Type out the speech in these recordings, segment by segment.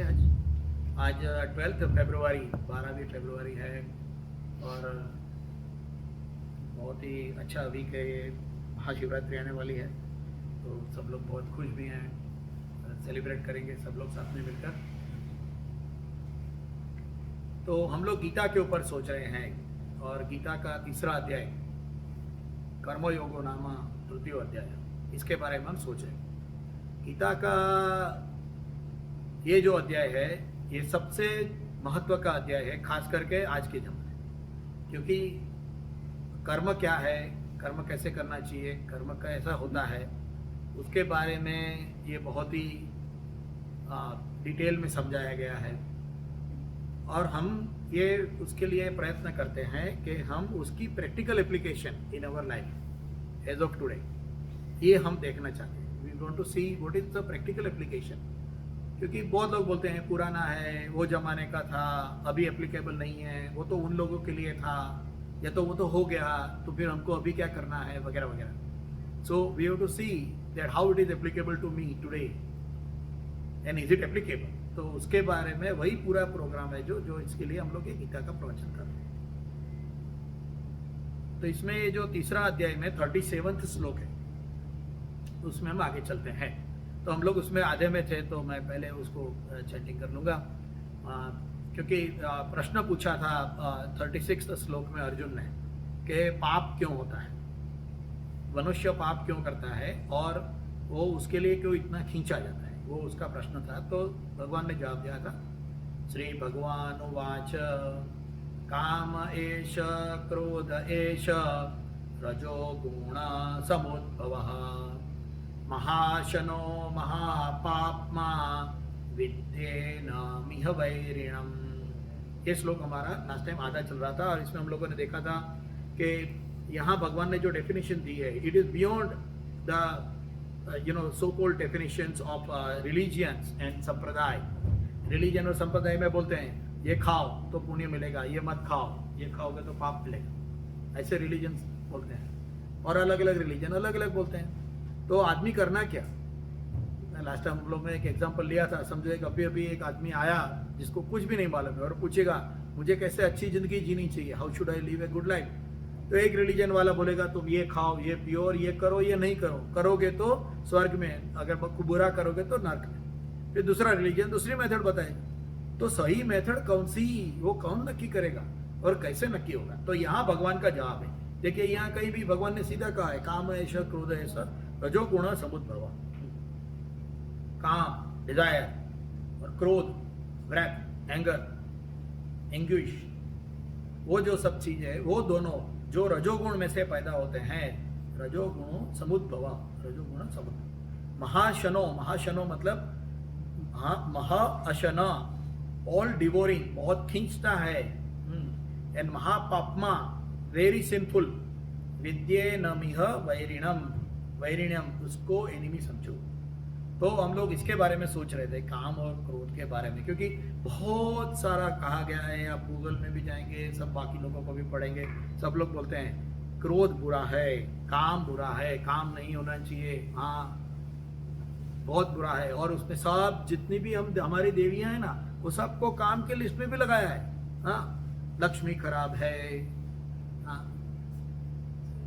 आज 12 फरवरी 12वीं फरवरी है और बहुत ही अच्छा वीक है। ये महाशिवरात्रि आने वाली है तो सब लोग बहुत खुश भी हैं, सेलिब्रेट करेंगे सब लोग साथ में मिलकर। तो हम लोग गीता के ऊपर सोच रहे हैं और गीता का तीसरा अध्याय कर्मयोगो नामा तृतीय अध्याय, इसके बारे में हम सोच रहे हैं। गीता का ये जो अध्याय है ये सबसे महत्व का अध्याय है, खास करके आज के जमाने, क्योंकि कर्म क्या है, कर्म कैसे करना चाहिए, कर्म कैसा होता है, उसके बारे में ये बहुत ही डिटेल में समझाया गया है। और हम ये उसके लिए प्रयत्न करते हैं कि हम उसकी practical application in our life age of today ये हम देखना चाहते हैं। We want to see what is the practical application, क्योंकि बहुत लोग बोलते हैं पुराना है, वो जमाने का था, अभी एप्लीकेबल नहीं है, वो तो उन लोगों के लिए था, या तो वो तो हो गया तो फिर हमको अभी क्या करना है वगैरह वगैरह। So we have to see that how it is applicable to me today and is it applicable. तो उसके बारे में वही पूरा प्रोग्राम है जो इसके लिए हम लोग ये गीता का प्रवचन कर रहे हैं। तो इसमें ये जो तीसरा अध्याय में 37वां श्लोक है उसमें हम आगे चलते हैं। तो हम लोग उसमें आधे में थे तो मैं पहले उसको चैटिंग कर लूँगा, क्योंकि प्रश्न पूछा था 36 श्लोक में अर्जुन ने कि पाप क्यों होता है, मनुष्य पाप क्यों करता है और वो उसके लिए क्यों इतना खींचा जाता है, वो उसका प्रश्न था। तो भगवान ने जवाब दिया था। श्री भगवान उवाच काम एष क्रोध एष रजो गुण समुद्भवः महाशनो महापाप्मा विद्येनमिह वैरिणम्। ये श्लोक हमारा लास्ट टाइम आधा चल रहा था और इसमें हम लोगों ने देखा था कि यहाँ भगवान ने जो डेफिनेशन दी है it is beyond the so called definitions of religions and संप्रदाय। रिलीजन और संप्रदाय में बोलते हैं ये खाओ तो पुण्य मिलेगा, ये मत खाओ, ये खाओगे तो पाप मिलेगा, ऐसे रिलीजन बोलते हैं। और अलग अलग रिलीजन अलग अलग बोलते हैं। तो आदमी करना क्या, लास्ट टाइम हम लोग ने एक एग्जांपल लिया था। समझो एक अभी एक आदमी आया जिसको कुछ भी नहीं मालूम है और पूछेगा मुझे कैसे अच्छी जिंदगी जीनी चाहिए, how should I live a good life. तो एक रिलीजन वाला बोलेगा तुम ये खाओ, ये पियो, ये करो, ये नहीं करो, करोगे तो स्वर्ग में, अगर बुरा करोगे तो नर्क में। फिर दूसरा रिलीजन दूसरी मेथड बताएगा। तो सही मेथड कौन सी, वो कौन नक्की करेगा और कैसे नक्की होगा। तो यहाँ भगवान का जवाब है। देखिए यहाँ कहीं भी भगवान ने सीधा कहा है काम ऐसा क्रोध ऐसा रजो गुण समुद्भव। काम डिजायर और क्रोध wrath, एंगर, एंग्विश, वो जो सब चीज है वो दोनों जो रजोगुण में से पैदा होते हैं, रजोगुण समुद्भव, रजोगुण समुद्भव। महाशनो, महाशनो मतलब महा अशना, ऑल डिवोरिंग, बहुत खींचता है। एंड महापाप्मा, वेरी सिंफुल। विद्ये नमिह वैरिणम, वैरिण्यम उसको एनिमी समझो। तो हम लोग इसके बारे में सोच रहे थे, काम और क्रोध के बारे में, क्योंकि बहुत सारा कहा गया है। आप गूगल में भी जाएंगे, सब बाकी लोगों को भी पढ़ेंगे, सब लोग बोलते हैं क्रोध बुरा है, काम बुरा है, काम नहीं होना चाहिए, हाँ बहुत बुरा है। और उसमें सब जितनी भी हमारी देवियां हैं ना, वो सबको काम के लिस्ट में भी लगाया है। हाँ, लक्ष्मी खराब है। हाँ,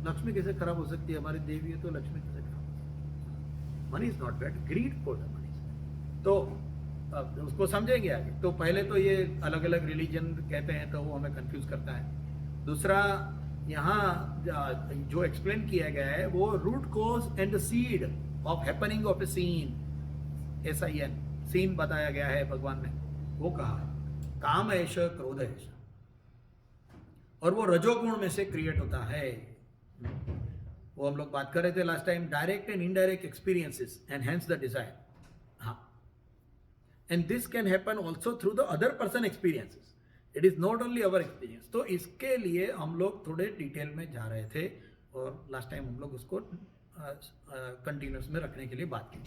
लक्ष्मी कैसे खराब हो सकती है, हमारी देवी है तो लक्ष्मी कैसे खराब। Money is not bad, greed for the money. तो उसको समझेंगे आगे। तो पहले तो ये अलग अलग रिलीजन कहते हैं तो वो हमें कंफ्यूज करता है। दूसरा यहाँ जो एक्सप्लेन किया गया है वो root cause and the seed of happening of a sin, SIN, sin बताया गया है भगवान ने। वो कहा काम ऐश क्रोध ऐश, और वो रजोगुण में से क्रिएट होता है। वो हम लोग बात कर रहे थे last time, direct and indirect experiences and hence the desire. हाँ, and this can happen also through the other person experiences, it is not only our experience. तो इसके लिए हम लोग थोड़े डिटेल में जा रहे थे और लास्ट टाइम हम लोग उसको कंटिन्यूस में रखने के लिए बात की।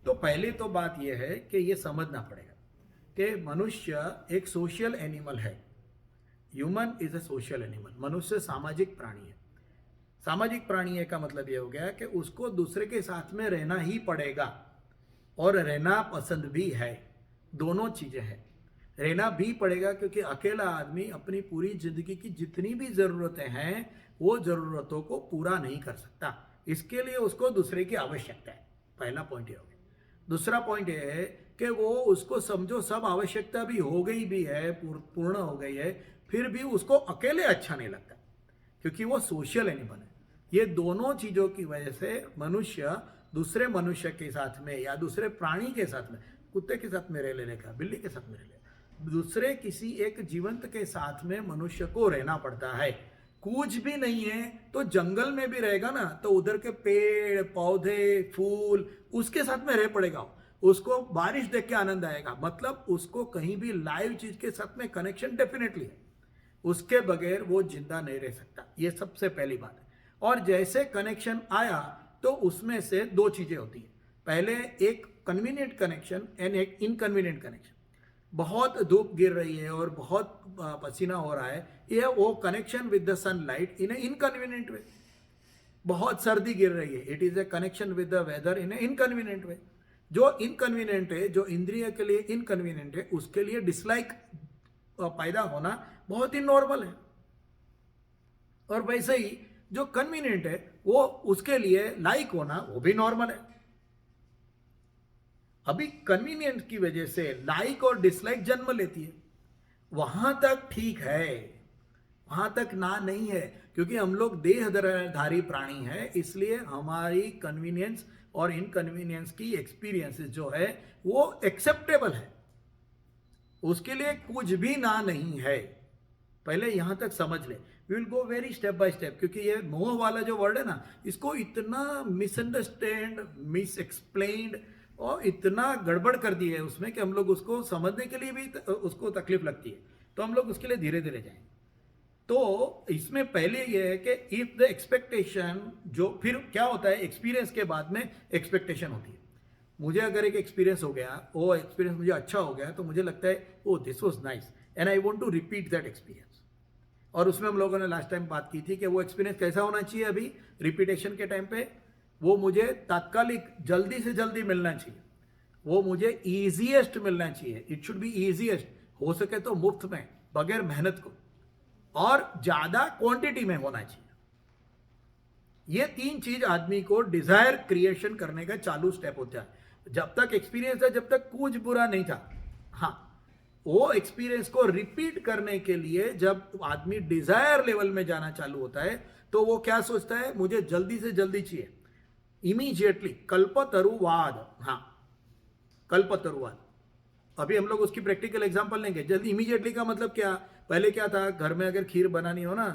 तो पहले तो बात यह है कि ये समझना पड़ेगा कि मनुष्य एक सोशल एनिमल है। Human is A social animal, मनुष्य सामाजिक प्राणी है। सामाजिक प्राणी है का मतलब ये हो गया कि उसको दूसरे के साथ में रहना ही पड़ेगा और रहना पसंद भी है। दोनों चीजें हैं, रहना भी पड़ेगा, क्योंकि अकेला आदमी अपनी पूरी जिंदगी की जितनी भी जरूरतें हैं वो जरूरतों को पूरा नहीं कर सकता। इसके लिए उसको दूसरे की आवश्यकता है। पहला पॉइंट ये हो गया। दूसरा पॉइंट ये है कि वो उसको समझो सब आवश्यकता भी हो गई भी है, पूर्ण हो गई है, फिर भी उसको अकेले अच्छा नहीं लगता, क्योंकि वो सोशल एनिमल है। ये दोनों चीजों की वजह से मनुष्य दूसरे मनुष्य के साथ में या दूसरे प्राणी के साथ में, कुत्ते के साथ में रह लेने का, बिल्ली के साथ में रह लेने, दूसरे किसी एक जीवंत के साथ में मनुष्य को रहना पड़ता है। कुछ भी नहीं है तो जंगल में भी रहेगा ना, तो उधर के पेड़ पौधे फूल उसके साथ में रह पड़ेगा, उसको बारिश देख के आनंद आएगा, मतलब उसको कहीं भी लाइव चीज के साथ में कनेक्शन डेफिनेटली है, उसके बगैर वो जिंदा नहीं रह सकता। ये सबसे पहली बात है। और जैसे कनेक्शन आया तो उसमें से दो चीजें होती है, पहले एक कन्वीनियंट कनेक्शन एंड एक इनकन्वीनियंट कनेक्शन। बहुत धूप गिर रही है और बहुत पसीना हो रहा है, ये वो connection with the sunlight in a inconvenient way. बहुत सर्दी गिर रही है, it is a connection with the weather in a inconvenient way. जो इनकन्वीनियंट है, जो इंद्रिय के लिए इनकन्वीनियंट है, उसके लिए डिसलाइक पैदा होना बहुत ही नॉर्मल है। और वैसे ही जो कन्वीनियंट है वो उसके लिए लाइक होना वो भी नॉर्मल है। अभी कन्वीनियंस की वजह से लाइक और डिसलाइक जन्म लेती है, वहां तक ठीक है, वहां तक ना नहीं है, क्योंकि हम लोग देहधारी प्राणी है, इसलिए हमारी कन्वीनियंस और इनकन्वीनियंस की एक्सपीरियंसेस जो है वो एक्सेप्टेबल है, उसके लिए कुछ भी ना नहीं है। पहले यहां तक समझ ले, we will go very step by step, क्योंकि ये मोह वाला जो वर्ड है ना, इसको इतना मिसअंडरस्टैंड, मिस एक्सप्लेन्ड और इतना गड़बड़ कर दी है उसमें कि हम लोग उसको समझने के लिए भी उसको तकलीफ लगती है, तो हम लोग उसके लिए धीरे धीरे जाएंगे। तो इसमें पहले ये है कि इफ द एक्सपेक्टेशन, जो फिर क्या होता है, एक्सपीरियंस के बाद में एक्सपेक्टेशन होती है। मुझे अगर एक एक्सपीरियंस हो गया, वो एक्सपीरियंस मुझे अच्छा हो गया, तो मुझे लगता है oh this was nice and I want to repeat that experience. और उसमें हम लोगों ने लास्ट टाइम बात की थी कि वो एक्सपीरियंस कैसा होना चाहिए, अभी रिपीटेशन के टाइम पे वो मुझे तात्कालिक जल्दी से जल्दी मिलना चाहिए, वो मुझे ईजीएस्ट मिलना चाहिए, इट शुड बी ईजीएस्ट, हो सके तो मुफ्त में, बगैर मेहनत को, और ज्यादा क्वांटिटी में होना चाहिए। ये तीन चीज आदमी को डिजायर क्रिएशन करने का चालू स्टेप होता है। जब तक एक्सपीरियंस है, जब तक कुछ बुरा नहीं था। हाँ, वो एक्सपीरियंस को रिपीट करने के लिए जब आदमी डिजायर लेवल में जाना चालू होता है, तो वो क्या सोचता है, मुझे जल्दी से जल्दी चाहिए, इमीडिएटली, कल्पतरुवाद। हाँ, कल्पतरुवाद। अभी हम लोग उसकी प्रैक्टिकल एग्जांपल लेंगे। जल्दी इमीडिएटली का मतलब क्या, पहले क्या था, घर में अगर खीर बनानी हो ना,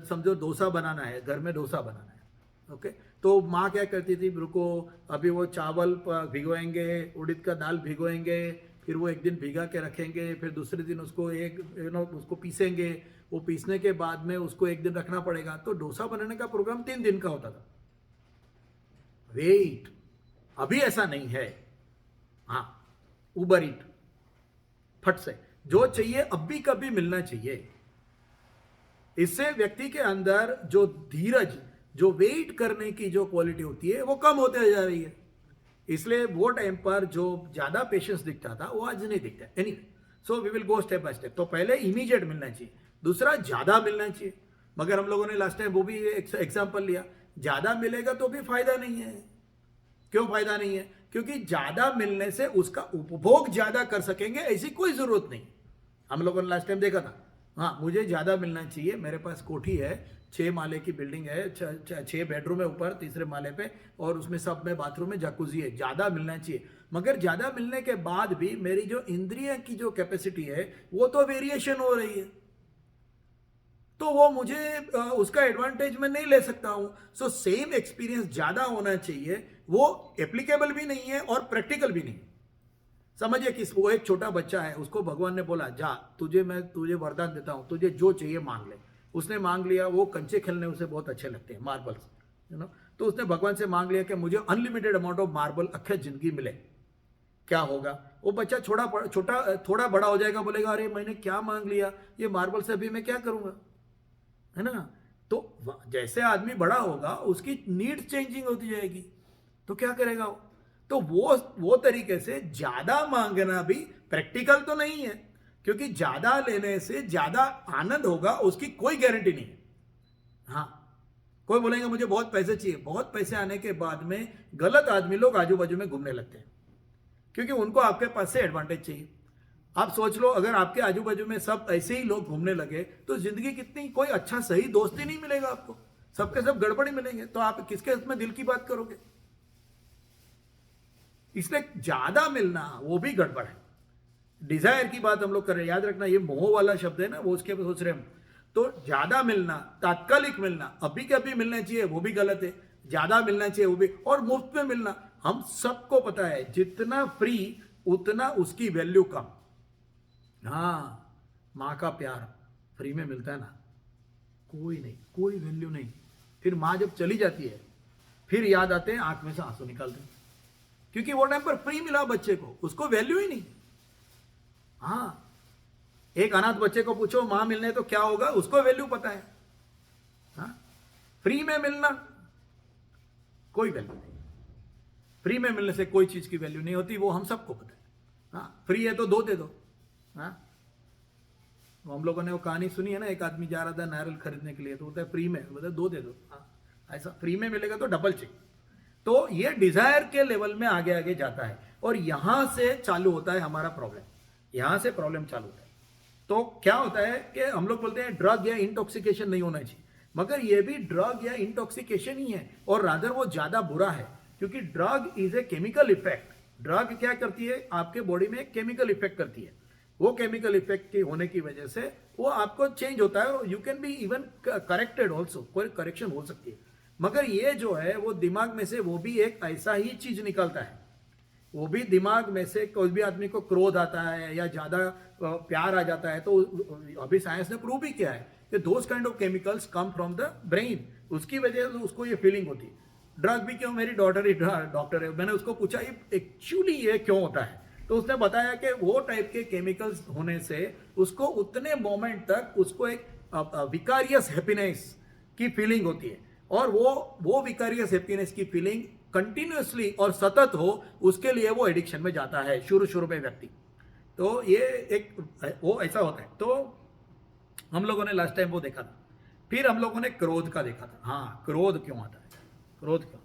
समझो डोसा बनाना है, घर में डोसा बनाना है, ओके, तो माँ क्या करती थी, रुको अभी वो चावल भिगोएंगे, उड़द का दाल भिगोएंगे, फिर वो एक दिन भिगा के रखेंगे, फिर दूसरे दिन उसको उसको पीसेंगे, वो पीसने के बाद में उसको एक दिन रखना पड़ेगा। तो डोसा बनाने का प्रोग्राम 3 दिन का होता था। वेट, अभी ऐसा नहीं है। हाँ, उबर ईट, फट से जो चाहिए अभी कभी मिलना चाहिए। इससे व्यक्ति के अंदर जो धीरज, जो वेट करने की जो क्वालिटी होती है वो कम होते जा रही है। इसलिए वो टाइम पर जो ज्यादा पेशेंस दिखता था वो आज नहीं दिखता। Anyway, so we will go step by step. तो पहले इमीडिएट मिलना चाहिए, दूसरा ज्यादा मिलना चाहिए। मगर हम लोगों ने लास्ट टाइम वो भी एग्जांपल लिया, ज्यादा मिलेगा तो भी फायदा नहीं है। क्यों फायदा नहीं है? क्योंकि ज्यादा मिलने से उसका उपभोग ज्यादा कर सकेंगे ऐसी कोई जरूरत नहीं। हम लोगों ने लास्ट टाइम देखा था, हाँ मुझे ज्यादा मिलना चाहिए, मेरे पास कोठी है, 6 माले की बिल्डिंग है, 6 बेडरूम है ऊपर, तीसरे माले पे, और उसमें सब में बाथरूम में जकूजी है, ज्यादा मिलना चाहिए। मगर ज्यादा मिलने के बाद भी मेरी जो इंद्रिय की जो कैपेसिटी है वो तो वेरिएशन हो रही है, तो वो मुझे उसका एडवांटेज मैं नहीं ले सकता हूं। सो सेम एक्सपीरियंस ज्यादा होना चाहिए, वो एप्लीकेबल भी नहीं है और प्रैक्टिकल भी नहीं। समझिए कि वो एक छोटा बच्चा है, उसको भगवान ने बोला जा मैं तुझे वरदान देता हूं, तुझे जो चाहिए मांग ले। उसने मांग लिया, वो कंचे खेलने उसे बहुत अच्छे लगते हैं, मार्बल्स, तो उसने भगवान से मांग लिया कि मुझे अनलिमिटेड अमाउंट ऑफ मार्बल अक्खे जिंदगी मिले। क्या होगा? वो बच्चा थोड़ा बड़ा हो जाएगा, बोलेगा अरे मैंने क्या मांग लिया, ये मार्बल से अभी मैं क्या करूंगा, है ना। तो जैसे आदमी बड़ा होगा उसकी नीड चेंजिंग होती जाएगी, तो क्या करेगा वो? तो वो तरीके से ज्यादा मांगना भी प्रैक्टिकल तो नहीं है, क्योंकि ज्यादा लेने से ज्यादा आनंद होगा उसकी कोई गारंटी नहीं है। हाँ, कोई बोलेंगे मुझे बहुत पैसे चाहिए, बहुत पैसे आने के बाद में गलत आदमी लोग आजू बाजू में घूमने लगते हैं, क्योंकि उनको आपके पास से एडवांटेज चाहिए। आप सोच लो, अगर आपके आजू बाजू में सब ऐसे ही लोग घूमने लगे तो जिंदगी कितनी, कोई अच्छा सही दोस्त ही नहीं मिलेगा आपको, सबके सब गड़बड़ी मिलेंगे, तो आप किसके में दिल की बात करोगे? इसलिए ज्यादा मिलना वो भी गड़बड़ है। डिजायर की बात हम लोग कर रहे हैं, याद रखना ये मोह वाला शब्द है ना, वो उसके सोच रहे हम। तो ज्यादा मिलना, तात्कालिक मिलना, अभी के अभी मिलना चाहिए वो भी गलत है, ज्यादा मिलना चाहिए वो भी, और मुफ्त में मिलना। हम सबको पता है जितना फ्री उतना उसकी वैल्यू कम। हाँ, माँ का प्यार फ्री में मिलता है ना, कोई नहीं, कोई वैल्यू नहीं। फिर माँ जब चली जाती है फिर याद आते हैं, आंख में से आंसू निकालते हैं, क्योंकि वो टाइम पर फ्री मिला बच्चे को, उसको वैल्यू ही नहीं। हाँ, एक अनाथ बच्चे को पूछो मां मिलने तो क्या होगा, उसको वैल्यू पता है। हाँ, फ्री में मिलना कोई वैल्यू नहीं, फ्री में मिलने से कोई चीज की वैल्यू नहीं होती, वो हम सबको पता है। हाँ, फ्री है तो दो दे दो। हाँ, तो हम लोगों ने वो कहानी सुनी है ना, एक आदमी जा रहा था नारियल खरीदने के लिए, तो बोलता है फ्री में, बोलता है दो दे दो। हाँ, ऐसा फ्री में मिलेगा तो डबल चाहिए। तो ये डिजायर के लेवल में आगे आगे जाता है, और यहां से चालू होता है हमारा प्रॉब्लम, यहां से प्रॉब्लम चालू होता है। तो क्या होता है कि हम लोग बोलते हैं ड्रग या इंटॉक्सिकेशन नहीं होना चाहिए, मगर ये भी ड्रग या इंटॉक्सिकेशन ही है, और रादर वो ज्यादा बुरा है, क्योंकि drug is a chemical effect. Drug क्या करती है, आपके बॉडी में एक केमिकल इफेक्ट करती है, वो केमिकल इफेक्ट के होने की वजह से वो आपको चेंज होता है, और you can be even corrected also, कोई करेक्शन हो सकती है। मगर ये जो है वो दिमाग में से वो भी एक ऐसा ही चीज निकलता है, वो भी दिमाग में से कोई भी आदमी को क्रोध आता है या ज्यादा प्यार आ जाता है, तो अभी साइंस ने प्रूव भी किया है कि those kind of chemicals come from the brain, उसकी वजह से उसको ये फीलिंग होती है। ड्रग भी क्यों, मेरी डॉटर ही डॉक्टर है, मैंने उसको पूछा ये एक्चुअली ये क्यों होता है, तो उसने बताया कि वो टाइप के केमिकल्स होने से उसको उतने मोमेंट तक उसको एक विकारियस हैप्पीनेस की फीलिंग होती है, और वो विकारियस हैप्पीनेस की फीलिंग कंटिन्यूअसली और सतत हो, उसके लिए वो एडिक्शन में जाता है शुरू में व्यक्ति। तो ये एक वो ऐसा होता है। तो हम लोगों ने लास्ट टाइम वो देखा था, फिर हम लोगों ने क्रोध का देखा था। हाँ, क्रोध क्यों आता है, क्रोध क्यों?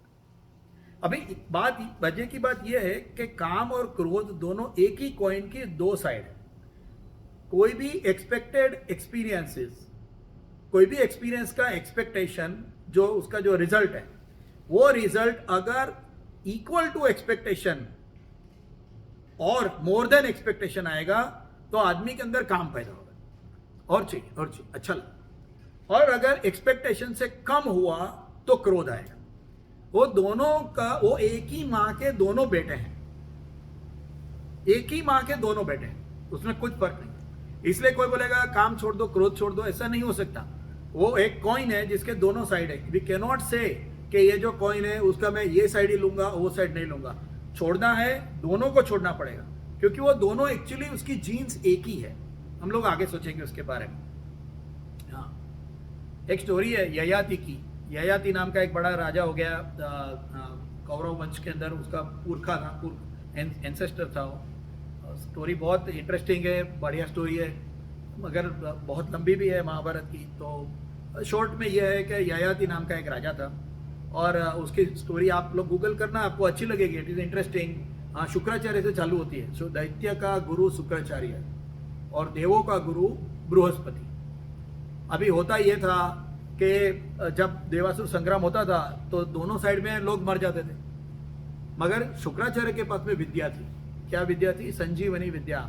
अभी बात वजह की बात यह है कि काम और क्रोध दोनों एक ही कॉइन की दो साइड है। कोई भी एक्सपेक्टेड एक्सपीरियंसेस, कोई भी एक्सपीरियंस का एक्सपेक्टेशन, जो उसका जो रिजल्ट है, वो रिजल्ट अगर इक्वल टू एक्सपेक्टेशन और मोर देन एक्सपेक्टेशन आएगा तो आदमी के अंदर काम पैदा होगा, और चाहिए अच्छा लगा। और अगर एक्सपेक्टेशन से कम हुआ तो क्रोध आएगा। वो दोनों का, वो एक ही मां के दोनों बेटे हैं, एक ही मां के दोनों बेटे हैं, उसमें कुछ फर्क नहीं। इसलिए कोई बोलेगा काम छोड़ दो क्रोध छोड़ दो, ऐसा नहीं हो सकता। वो एक कॉइन है जिसके दोनों साइड है। वी कैन नॉट से कि ये जो कॉइन है उसका मैं ये साइड ही लूंगा वो साइड नहीं लूंगा। छोड़ना है, दोनों को छोड़ना पड़ेगा, क्योंकि वो दोनों एक्चुअली उसकी जीन्स एक ही है। हम लोग आगे सोचेंगे उसके बारे में। हाँ, एक स्टोरी है ययाति की। ययाति नाम का एक बड़ा राजा हो गया कौरव वंश के अंदर, उसका पुरखा था, एंसेस्टर था वो। स्टोरी बहुत इंटरेस्टिंग है, बढ़िया स्टोरी है, मगर बहुत लंबी भी है महाभारत की। तो शॉर्ट में यह है कि ययाति नाम का एक राजा था, और उसकी स्टोरी आप लोग गूगल करना, आपको अच्छी लगेगी, इट इज इंटरेस्टिंग। हाँ, शुक्राचार्य से चालू होती है। सो दैत्य का गुरु शुक्राचार्य और देवों का गुरु बृहस्पति। अभी होता ये था कि जब देवासुर संग्राम होता था तो दोनों साइड में लोग मर जाते थे, मगर शुक्राचार्य के पास में विद्या थी। क्या विद्या थी? संजीवनी विद्या।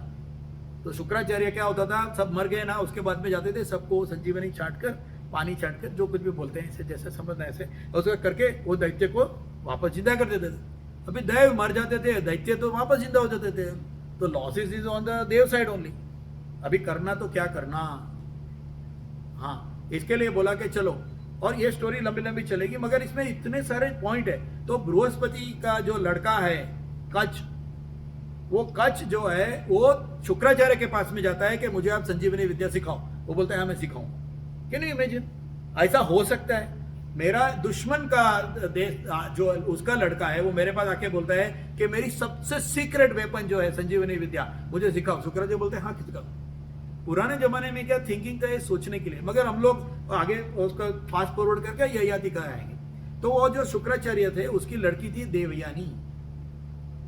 तो शुक्राचार्य क्या होता था, सब मर गए ना, उसके बाद में जाते थे, सबको संजीवनी छाट कर, पानी छाट कर, जो कुछ भी बोलते हैं इसे जैसे समझना है ऐसे, उसका करके वो दैत्य को वापस जिंदा कर देते थे। अभी दैव मर जाते थे, दैत्य तो वापस जिंदा हो जाते थे। तो losses is on the Dev side only. अभी करना तो क्या करना। हाँ, इसके लिए बोला कि चलो, और ये स्टोरी लंबी लंबी चलेगी, मगर इसमें इतने सारे पॉइंट है। तो बृहस्पति का जो लड़का है कच्छ, वो कच्छ जो है वो शुक्राचार्य के पास में जाता है कि मुझे आप संजीवनी विद्या सिखाओ। वो बोलता है हाँ मैं सिखाऊं। कैन यू इमेजिन, ऐसा हो सकता है? मेरा दुश्मन का देश जो उसका लड़का है वो मेरे पास आके बोलता है कि मेरी सबसे सीक्रेट वेपन जो है संजीवनी विद्या मुझे सिखाओ। शुक्राचार्य जी बोलते हैं हाँ सिखाओ। पुराने जमाने में क्या थिंकिंग था, ये सोचने के लिए, मगर हम लोग आगे उसका फास्ट फॉरवर्ड करके ययाति का आएंगे। तो वो जो शुक्राचार्य थे उसकी लड़की थी देवयानी,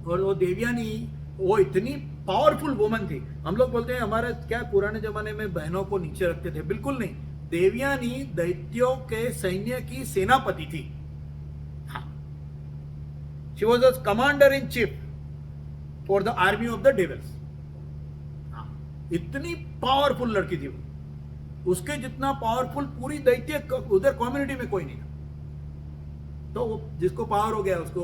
और वो देवयानी वो इतनी पावरफुल वुमन थी। हम लोग बोलते हैं हमारे क्या पुराने जमाने में बहनों को नीचे रखते थे, बिल्कुल नहीं। देवयानी दैत्यों के सैन्य की सेनापति थी। हाँ, she was the commander in chief for the army of the devils. हाँ, इतनी पावरफुल लड़की थी वो, उसके जितना पावरफुल पूरी दैत्य उधर कम्युनिटी में कोई नहीं था। तो वो जिसको पावर हो गया उसको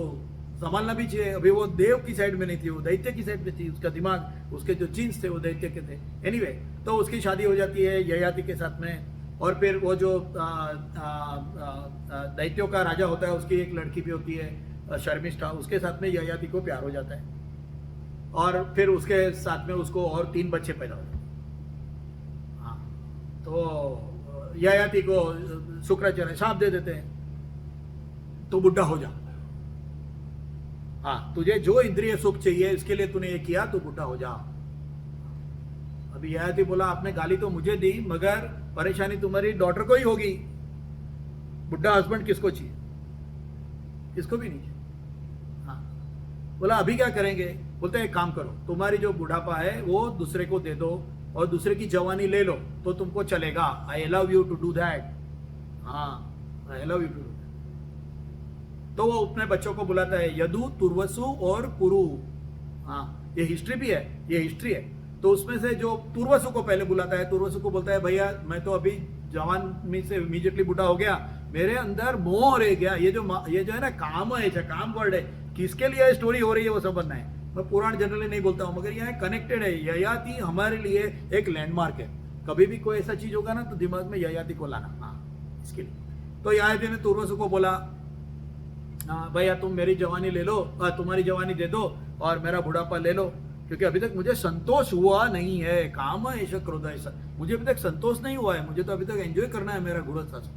संभालना भी चाहिए। अभी वो देव की साइड में नहीं थी, वो दैत्य की साइड में थी। उसका दिमाग, उसके जो जीन्स थे वो दैत्य के थे। एनीवे, तो उसकी शादी हो जाती है ययाति के साथ में। और फिर वो जो दैत्यों का राजा होता है उसकी एक लड़की भी होती है शर्मिष्ठा, उसके साथ में ययाति को प्यार हो जाता है। और फिर उसके साथ में उसको और 3 बच्चे पैदा होते हैं। हाँ, तो ययाति को शुक्राचार्य शाप दे देते हैं, तो बुढ़ा हो जा। हाँ, तुझे जो इंद्रिय सुख चाहिए इसके लिए तूने ये किया, तो बुढ़ा हो जा। अभी ययाति बोला आपने गाली तो मुझे दी, मगर परेशानी तुम्हारी डॉटर को ही होगी। बुढ़ा हस्बैंड किसको चाहिए? किसको भी नहीं चाहिए। हाँ, बोला अभी क्या करेंगे? बोलते एक काम करो, तुम्हारी जो बुढ़ापा है वो दूसरे को दे दो और दूसरे की जवानी ले लो तो तुमको चलेगा। I love you to do that. हाँ, I love you to do. तो वो अपने बच्चों को बुलाता है यदु, तुर्वसु और पुरु। हाँ, ये हिस्ट्री भी है, ये हिस्ट्री है। तो उसमें से जो तुर्वसु को पहले बुलाता है, तुर्वसु को बोलता है भैया मैं तो अभी जवान में से इमीडिएटली बुढ़ा हो गया, मेरे अंदर मोह रह गया। ये जो है ना काम है, काम वर्ड है, किसके लिए स्टोरी हो रही है वो समझना है। मैं पुराण जनरली नहीं बोलता हूँ, मगर यहाँ कनेक्टेड है। ययाति हमारे लिए एक लैंडमार्क है। कभी भी कोई ऐसा चीज होगा ना तो दिमाग में ययाति को लाना। हाँ, इसके लिए तो ययाति ने तुर्वसु को बोला भैया तुम मेरी जवानी ले लो, तुम्हारी जवानी दे दो और मेरा बुढ़ापा ले लो, क्योंकि अभी तक मुझे संतोष हुआ नहीं है। काम है ऐसा, क्रोध ऐसा, मुझे अभी तक संतोष नहीं हुआ है। मुझे तो अभी तक एंजॉय करना है मेरा गृहस्थ।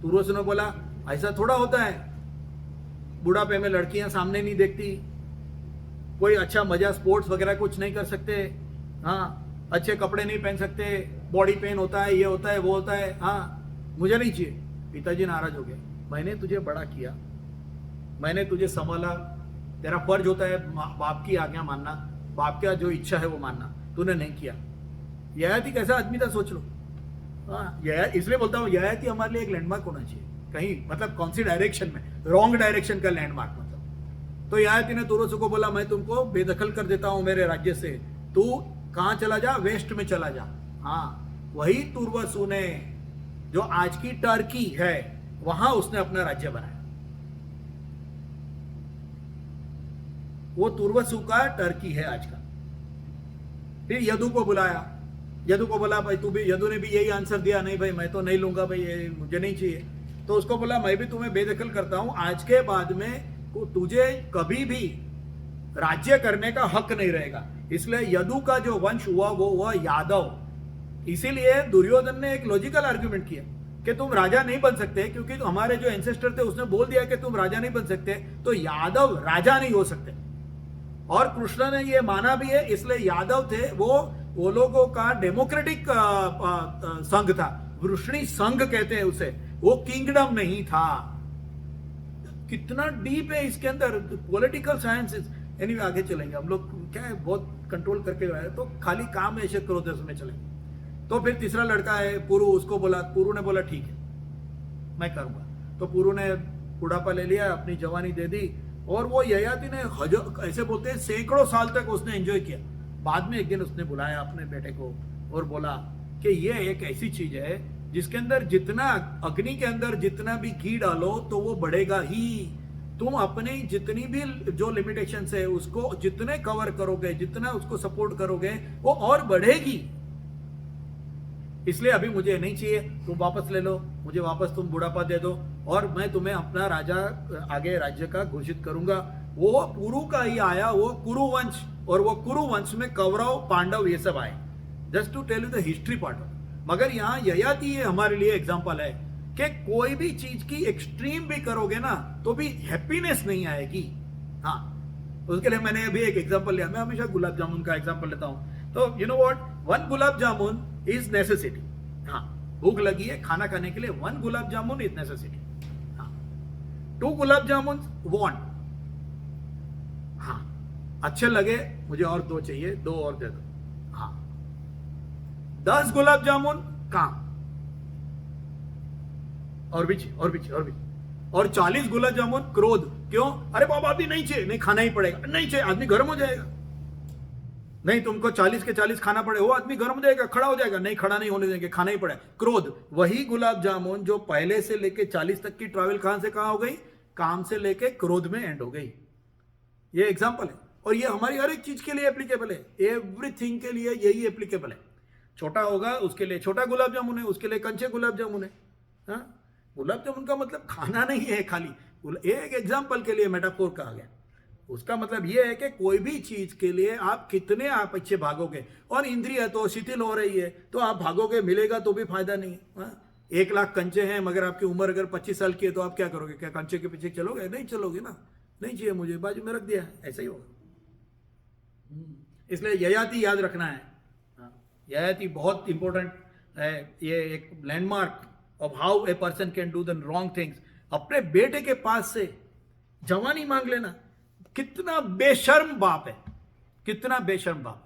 तुर्वसु ने बोला ऐसा थोड़ा होता है, बुढ़ापे में लड़कियां सामने नहीं देखती, कोई अच्छा मजा स्पोर्ट्स वगैरह कुछ नहीं कर सकते। हाँ, अच्छे कपड़े नहीं पहन सकते, बॉडी पेन होता है, ये होता है, वो होता है। हाँ, मुझे नहीं चाहिए। पिताजी नाराज हो गए। मैंने तुझे बड़ा किया, मैंने तुझे संभाला, तेरा फर्ज होता है बाप की आज्ञा मानना, बाप का जो इच्छा है वो मानना, तूने नहीं किया। ययाति कैसा आदमी था सोच लो। हाँ, इसलिए बोलता हूँ ययाति हमारे लिए एक लैंडमार्क होना चाहिए कहीं, मतलब कौन सी डायरेक्शन में, रॉन्ग डायरेक्शन का लैंडमार्क मतलब। तो ययाति ने तुर्वसु को बोला मैं तुमको बेदखल कर देता हूं मेरे राज्य से, तू कहां चला जा? वेस्ट में चला जा। हाँ, वही तुर्वसु ने जो आज की टर्की है वहां उसने अपना राज्य बनाया। वो तुर्वसु का टर्की है आज का। फिर यदु को बुलाया, यदु को बोला भाई तू भी, यदु ने भी यही आंसर दिया, नहीं भाई मैं तो नहीं लूंगा भाई, ये मुझे नहीं चाहिए। तो उसको बोला मैं भी तुम्हें बेदखल करता हूं, आज के बाद में तुझे कभी भी राज्य करने का हक नहीं रहेगा। इसलिए यदु का जो वंश हुआ वो हुआ यादव। इसीलिए दुर्योधन ने एक लॉजिकल आर्ग्यूमेंट किया कि तुम राजा नहीं बन सकते, क्योंकि हमारे जो एंसेस्टर थे उसने बोल दिया कि तुम राजा नहीं बन सकते, तो यादव राजा नहीं हो सकते। और कृष्ण ने ये माना भी है, इसलिए यादव थे वो लोगों का डेमोक्रेटिक संघ था, वृष्णि संघ कहते हैं उसे, वो किंगडम नहीं था। कितना डीप है इसके अंदर पॉलिटिकल साइंसेस। एनीवे आगे चलेंगे हम लोग, क्या है बहुत कंट्रोल करके आए, तो खाली काम ऐसे क्रोध में चलेंगे। तो फिर तीसरा लड़का है पुरु, उसको बोला, पुरु ने बोला ठीक है मैं करूंगा। तो पुरु ने बुढ़ापा ले लिया, अपनी जवानी दे दी, और वो ययाति ने ऐसे बोलते हैं सैकड़ों साल तक उसने एंजॉय किया। बाद में एक दिन उसने बुलाया अपने बेटे को और बोला कि ये एक ऐसी चीज है जिसके अंदर जितना अग्नि के अंदर जितना भी घी डालो तो वो बढ़ेगा ही। तुम अपनी जितनी भी जो लिमिटेशंस है उसको जितने कवर करोगे, जितना उसको सपोर्ट करोगे, वो और बढ़ेगी। इसलिए अभी मुझे नहीं चाहिए, तुम वापस ले लो, मुझे वापस तुम बुढ़ापा दे दो और मैं तुम्हें अपना राजा आगे राज्य का घोषित करूंगा। वो पुरु का ही आया, वो कुरु वंश, और वो कुरु वंश में कौरव पांडव ये सब आए। Just to tell you the history part of. मगर यहाँ ययाति हमारे लिए एग्जाम्पल है कि कोई भी चीज की एक्सट्रीम भी करोगे ना तो भी हैप्पीनेस नहीं आएगी। हाँ, उसके लिए मैंने अभी एक एग्जांपल लिया, मैं हमेशा गुलाब जामुन का एग्जांपल लेता हूं। तो you know what, one gulab jamun is necessity. हाँ, भूख लगी है खाना खाने के लिए, one gulab jamun is necessity. हाँ, टू गुलाब जामुन वांट। हाँ, अच्छे लगे मुझे और दो चाहिए, दो और दे दो। हाँ, 10 गुलाब जामुन काम, और भी चाहिए, और भी चाहिए, और भी चाहिए। और 40 गुलाब जामुन क्रोध। क्यों? अरे बाबा अभी नहीं चाहिए, नहीं खाना ही पड़ेगा, नहीं चाहिए, आदमी गर्म हो जाएगा। नहीं, तुमको 40 के 40 खाना पड़े, वो आदमी गर्म हो जाएगा, खड़ा हो जाएगा, नहीं खड़ा नहीं होने देंगे, खाना ही पड़े, क्रोध। वही गुलाब जामुन जो पहले से लेके 40 तक की ट्रैवल कहां से कहां हो गई, काम से लेके क्रोध में एंड हो गई। ये एग्जाम्पल है, और ये हमारी हर एक चीज के लिए एप्लीकेबल है, एवरीथिंग के लिए यही एप्लीकेबल है। छोटा होगा उसके लिए छोटा गुलाब जामुन है, उसके लिए कंचे गुलाब जामुन है। हाँ, गुलाब जामुन का मतलब खाना नहीं है खाली, एक एग्जाम्पल के लिए मेटाफोर कहा गया। उसका मतलब यह है कि कोई भी चीज के लिए आप कितने आप पीछे भागोगे, और इंद्रिय तो शिथिल हो रही है तो आप भागोगे, मिलेगा तो भी फायदा नहीं। 1 लाख कंचे हैं मगर आपकी उम्र अगर 25 साल की है तो आप क्या करोगे? क्या कंचे के पीछे चलोगे? नहीं चलोगे ना, नहीं चाहिए मुझे, बाजू में रख दिया, ऐसा ही होगा। इसलिए ययाति याद रखना है। ययाति बहुत इंपॉर्टेंट है, ये एक landmark of how a person can do the wrong things. अपने बेटे के पास से जवानी मांग लेना, कितना बेशर्म बाप है, कितना बेशर्म बाप है।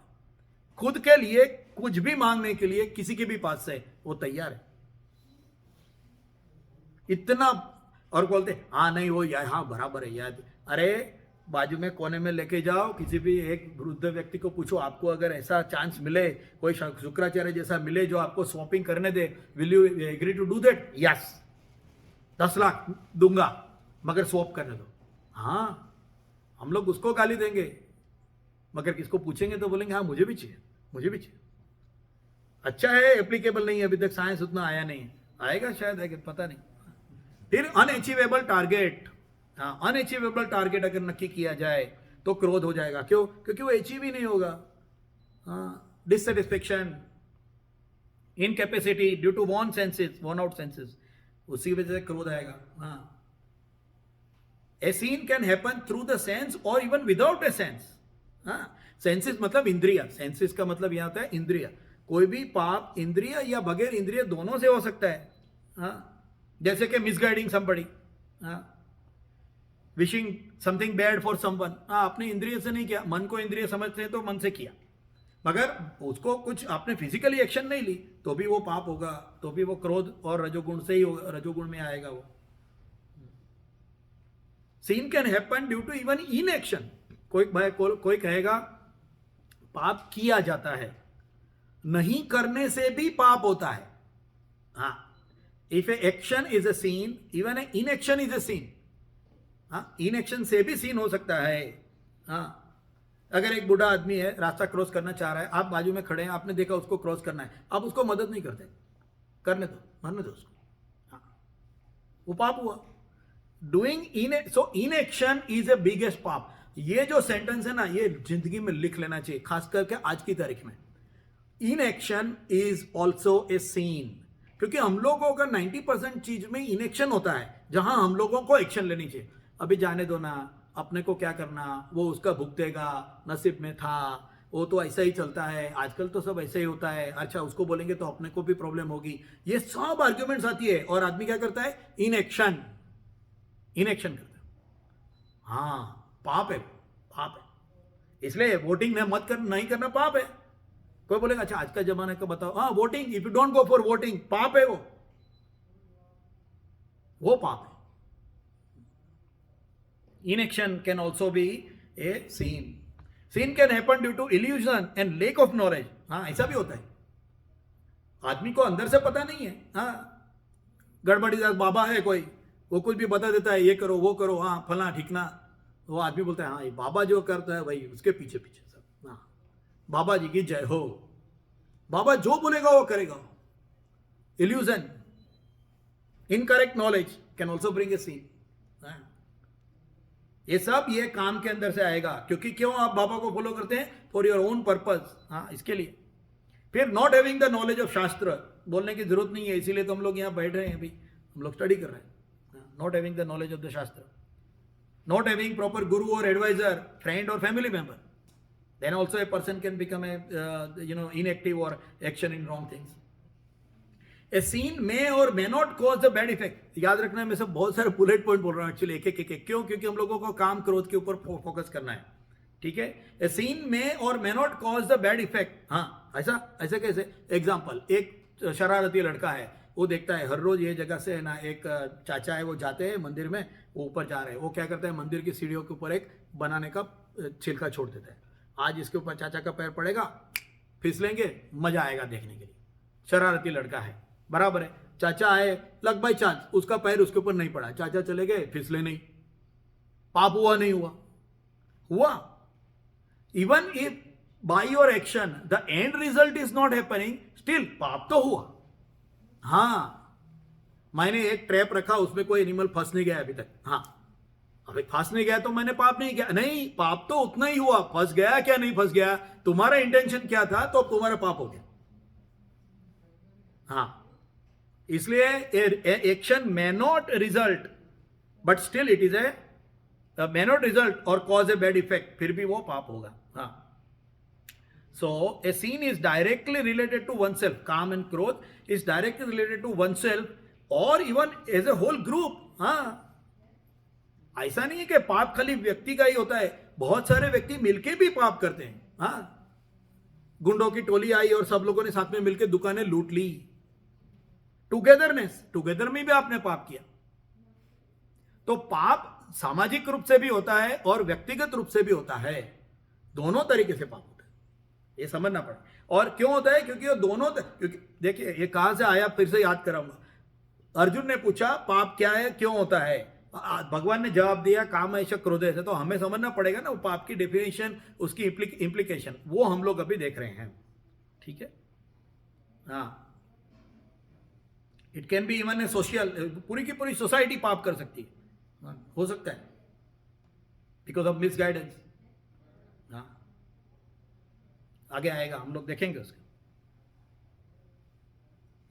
खुद के लिए कुछ भी मांगने के लिए किसी के भी पास से वो तैयार है, इतना। और बोलते हाँ नहीं वो हाँ बराबर है याद। अरे बाजू में कोने में लेके जाओ, किसी भी एक वृद्ध व्यक्ति को पूछो, आपको अगर ऐसा चांस मिले, कोई शुक्राचार्य जैसा मिले जो आपको शॉपिंग करने दे, will you agree to do that? Yes, 10 lakh दूंगा मगर स्वैप करने दो। हाँ, हम लोग उसको गाली देंगे, मगर किसको पूछेंगे तो बोलेंगे हाँ मुझे भी चाहिए, मुझे भी चाहिए। अच्छा है, एप्लीकेबल नहीं है अभी तक, साइंस उतना आया नहीं है, आएगा शायद, आएगा पता नहीं। फिर अनअचीवेबल टारगेट। हाँ, अनअचीवेबल टारगेट अगर नक्की किया जाए तो क्रोध हो जाएगा। क्यों? क्योंकि वो अचीव ही नहीं होगा। हाँ, dissatisfaction, incapacity due to worn senses, worn out senses, उसी वजह से क्रोध आएगा। हाँ, A scene can happen through the sense or even without a sense. हाँ, सेंसेस मतलब इंद्रिया, सेंसेस का मतलब यहां होता है इंद्रिया। कोई भी पाप इंद्रिया या बगैर इंद्रिया दोनों से हो सकता है। हाँ, जैसे कि misguiding somebody, wishing something bad for someone. हाँ, आपने इंद्रिय से नहीं किया, मन को इंद्रिय समझते हैं तो मन से किया, मगर उसको कुछ आपने फिजिकली एक्शन नहीं ली तो भी वो पाप होगा, तो भी वो क्रोध और रजोगुण से ही होगा, रजोगुण में आएगा वो। Sin can happen due to even inaction. कोई कहेगा पाप किया जाता है, नहीं करने से भी पाप होता है। हाँ, if a action is a sin, even a inaction is a sin. हाँ, इनएक्शन से भी सीन हो सकता है। हाँ, अगर एक बूढ़ा आदमी है, रास्ता क्रॉस करना चाह रहा है, आप बाजू में खड़े हैं, आपने देखा उसको क्रॉस करना है, आप उसको मदद नहीं करते, करने दो, मरने दो उसको। हाँ, वो पाप हुआ। Doing inaction is a biggest पाप। ये जो सेंटेंस है ना, ये जिंदगी में लिख लेना चाहिए, खास करके आज की तारीख में। Inaction is also a sin, क्योंकि हम लोगों का 90% चीज में इनएक्शन होता है, जहां हम लोगों को एक्शन लेनी चाहिए। अभी जाने दो ना, अपने को क्या करना, वो उसका भुगतेगा, नसीब में था, वो तो ऐसा ही चलता है, आजकल तो सब ऐसा ही होता है, अच्छा उसको बोलेंगे तो अपने को भी प्रॉब्लम होगी, ये सब आर्ग्यूमेंट्स आती है। और आदमी क्या करता है? इनएक्शन करता है। हाँ, पाप है, पाप है। इसलिए वोटिंग मत कर, नहीं करना पाप है। कोई बोलेगा अच्छा आज का जमाने का बताओ, हाँ voting, if you don't go for voting, पाप है वो पाप है। Inaction can also be a sin. Sin can happen due to illusion and lack of knowledge. हाँ, ऐसा भी होता है, आदमी को अंदर से पता नहीं है। हाँ, गड़बड़ीदार बाबा है कोई, वो कुछ भी बता देता है, ये करो वो करो, हाँ फला ठिकना, वो आदमी बोलता है हाँ ये बाबा जो करता है भाई उसके पीछे पीछे सब। हाँ, बाबा जी की जय हो, बाबा जो बोलेगा वो करेगा। Illusion, incorrect knowledge can also bring a sin. ये सब ये काम के अंदर से आएगा, क्योंकि क्यों आप बाबा को फॉलो करते हैं? For your own purpose. हाँ, इसके लिए। फिर not having the knowledge of शास्त्र, बोलने की जरूरत नहीं है, इसीलिए तो हम लोग यहाँ बैठ रहे हैं अभी, हम लोग स्टडी कर रहे हैं. Not having the knowledge of the शास्त्र, नॉट हैविंग प्रॉपर गुरु और एडवाइजर, फ्रेंड और family member, then also a person can become a inactive or action in wrong things. A scene may or may not cause the bad effect. याद रखना है, मैं सब बहुत सारे बुलेट पॉइंट बोल रहा हूँ एक्चुअली, एक एक. क्यों? क्योंकि हम लोगों को काम क्रोध के ऊपर फोकस करना है. ठीक है. ए सीन में और may not cause the bad effect. हाँ, ऐसा कैसे? एग्जाम्पल, एक शरारती लड़का है, वो देखता है हर रोज ये जगह से ना एक चाचा है, वो जाते हैं मंदिर में, वो ऊपर जा रहे हैं, वो क्या करता है, मंदिर की सीढ़ियों के ऊपर एक बनाने का छिलका छोड़ देता है. आज इसके ऊपर चाचा का पैर पड़ेगा, फिसलेंगे, मजा आएगा देखने के लिए. शरारती लड़का है, बराबर है. चाचा आए, लग बाई चांस उसका पैर उसके ऊपर नहीं पड़ा, चाचा चले गए, फिसले नहीं. पाप हुआ नहीं हुआ? हुआ. Even if by your action the end result is not happening, still पाप तो हुआ. हाँ, मैंने एक ट्रैप रखा, उसमें कोई एनिमल फंस नहीं गया अभी तक. हाँ, अभी फंस नहीं गया तो मैंने पाप नहीं किया. नहीं, पाप तो उतना ही हुआ. फंस गया क्या नहीं फंस गया, तुम्हारा इंटेंशन क्या था, तो अब तुम्हारा पाप हो गया. हाँ, इसलिए action may not result, but still it is A may not result और कॉज ए बैड इफेक्ट, फिर भी वो पाप होगा. हाँ. So a scene is directly related to oneself. Calm and Krodh is directly related to oneself or even as a whole group. हाँ, ऐसा नहीं है कि पाप खाली व्यक्ति का ही होता है, बहुत सारे व्यक्ति मिलके भी पाप करते हैं. हाँ, गुंडों की टोली आई और सब लोगों ने साथ में मिलकर दुकानें लूट ली. टुगेदर में भी आपने पाप किया. तो पाप सामाजिक रूप से भी होता है और व्यक्तिगत रूप से भी होता है. दोनों तरीके से पाप होता है, ये समझना पड़ा. और क्यों होता है? क्योंकि वो दोनों, क्योंकि देखिए ये कहां से आया, फिर से याद कराऊंगा. अर्जुन ने पूछा पाप क्या है, क्यों होता है, भगवान ने जवाब दिया काम ऐसा क्रोध है. तो हमें समझना पड़ेगा ना वो पाप की डेफिनेशन, उसकी इंप्लीकेशन, वो हम लोग अभी देख रहे हैं. ठीक है. हाँ, it can be even a social, पूरी की पूरी सोसाइटी पाप कर सकती है. हो सकता है बिकॉज ऑफ मिस गाइडेंस. हाँ, आगे आएगा, हम लोग देखेंगे उसका.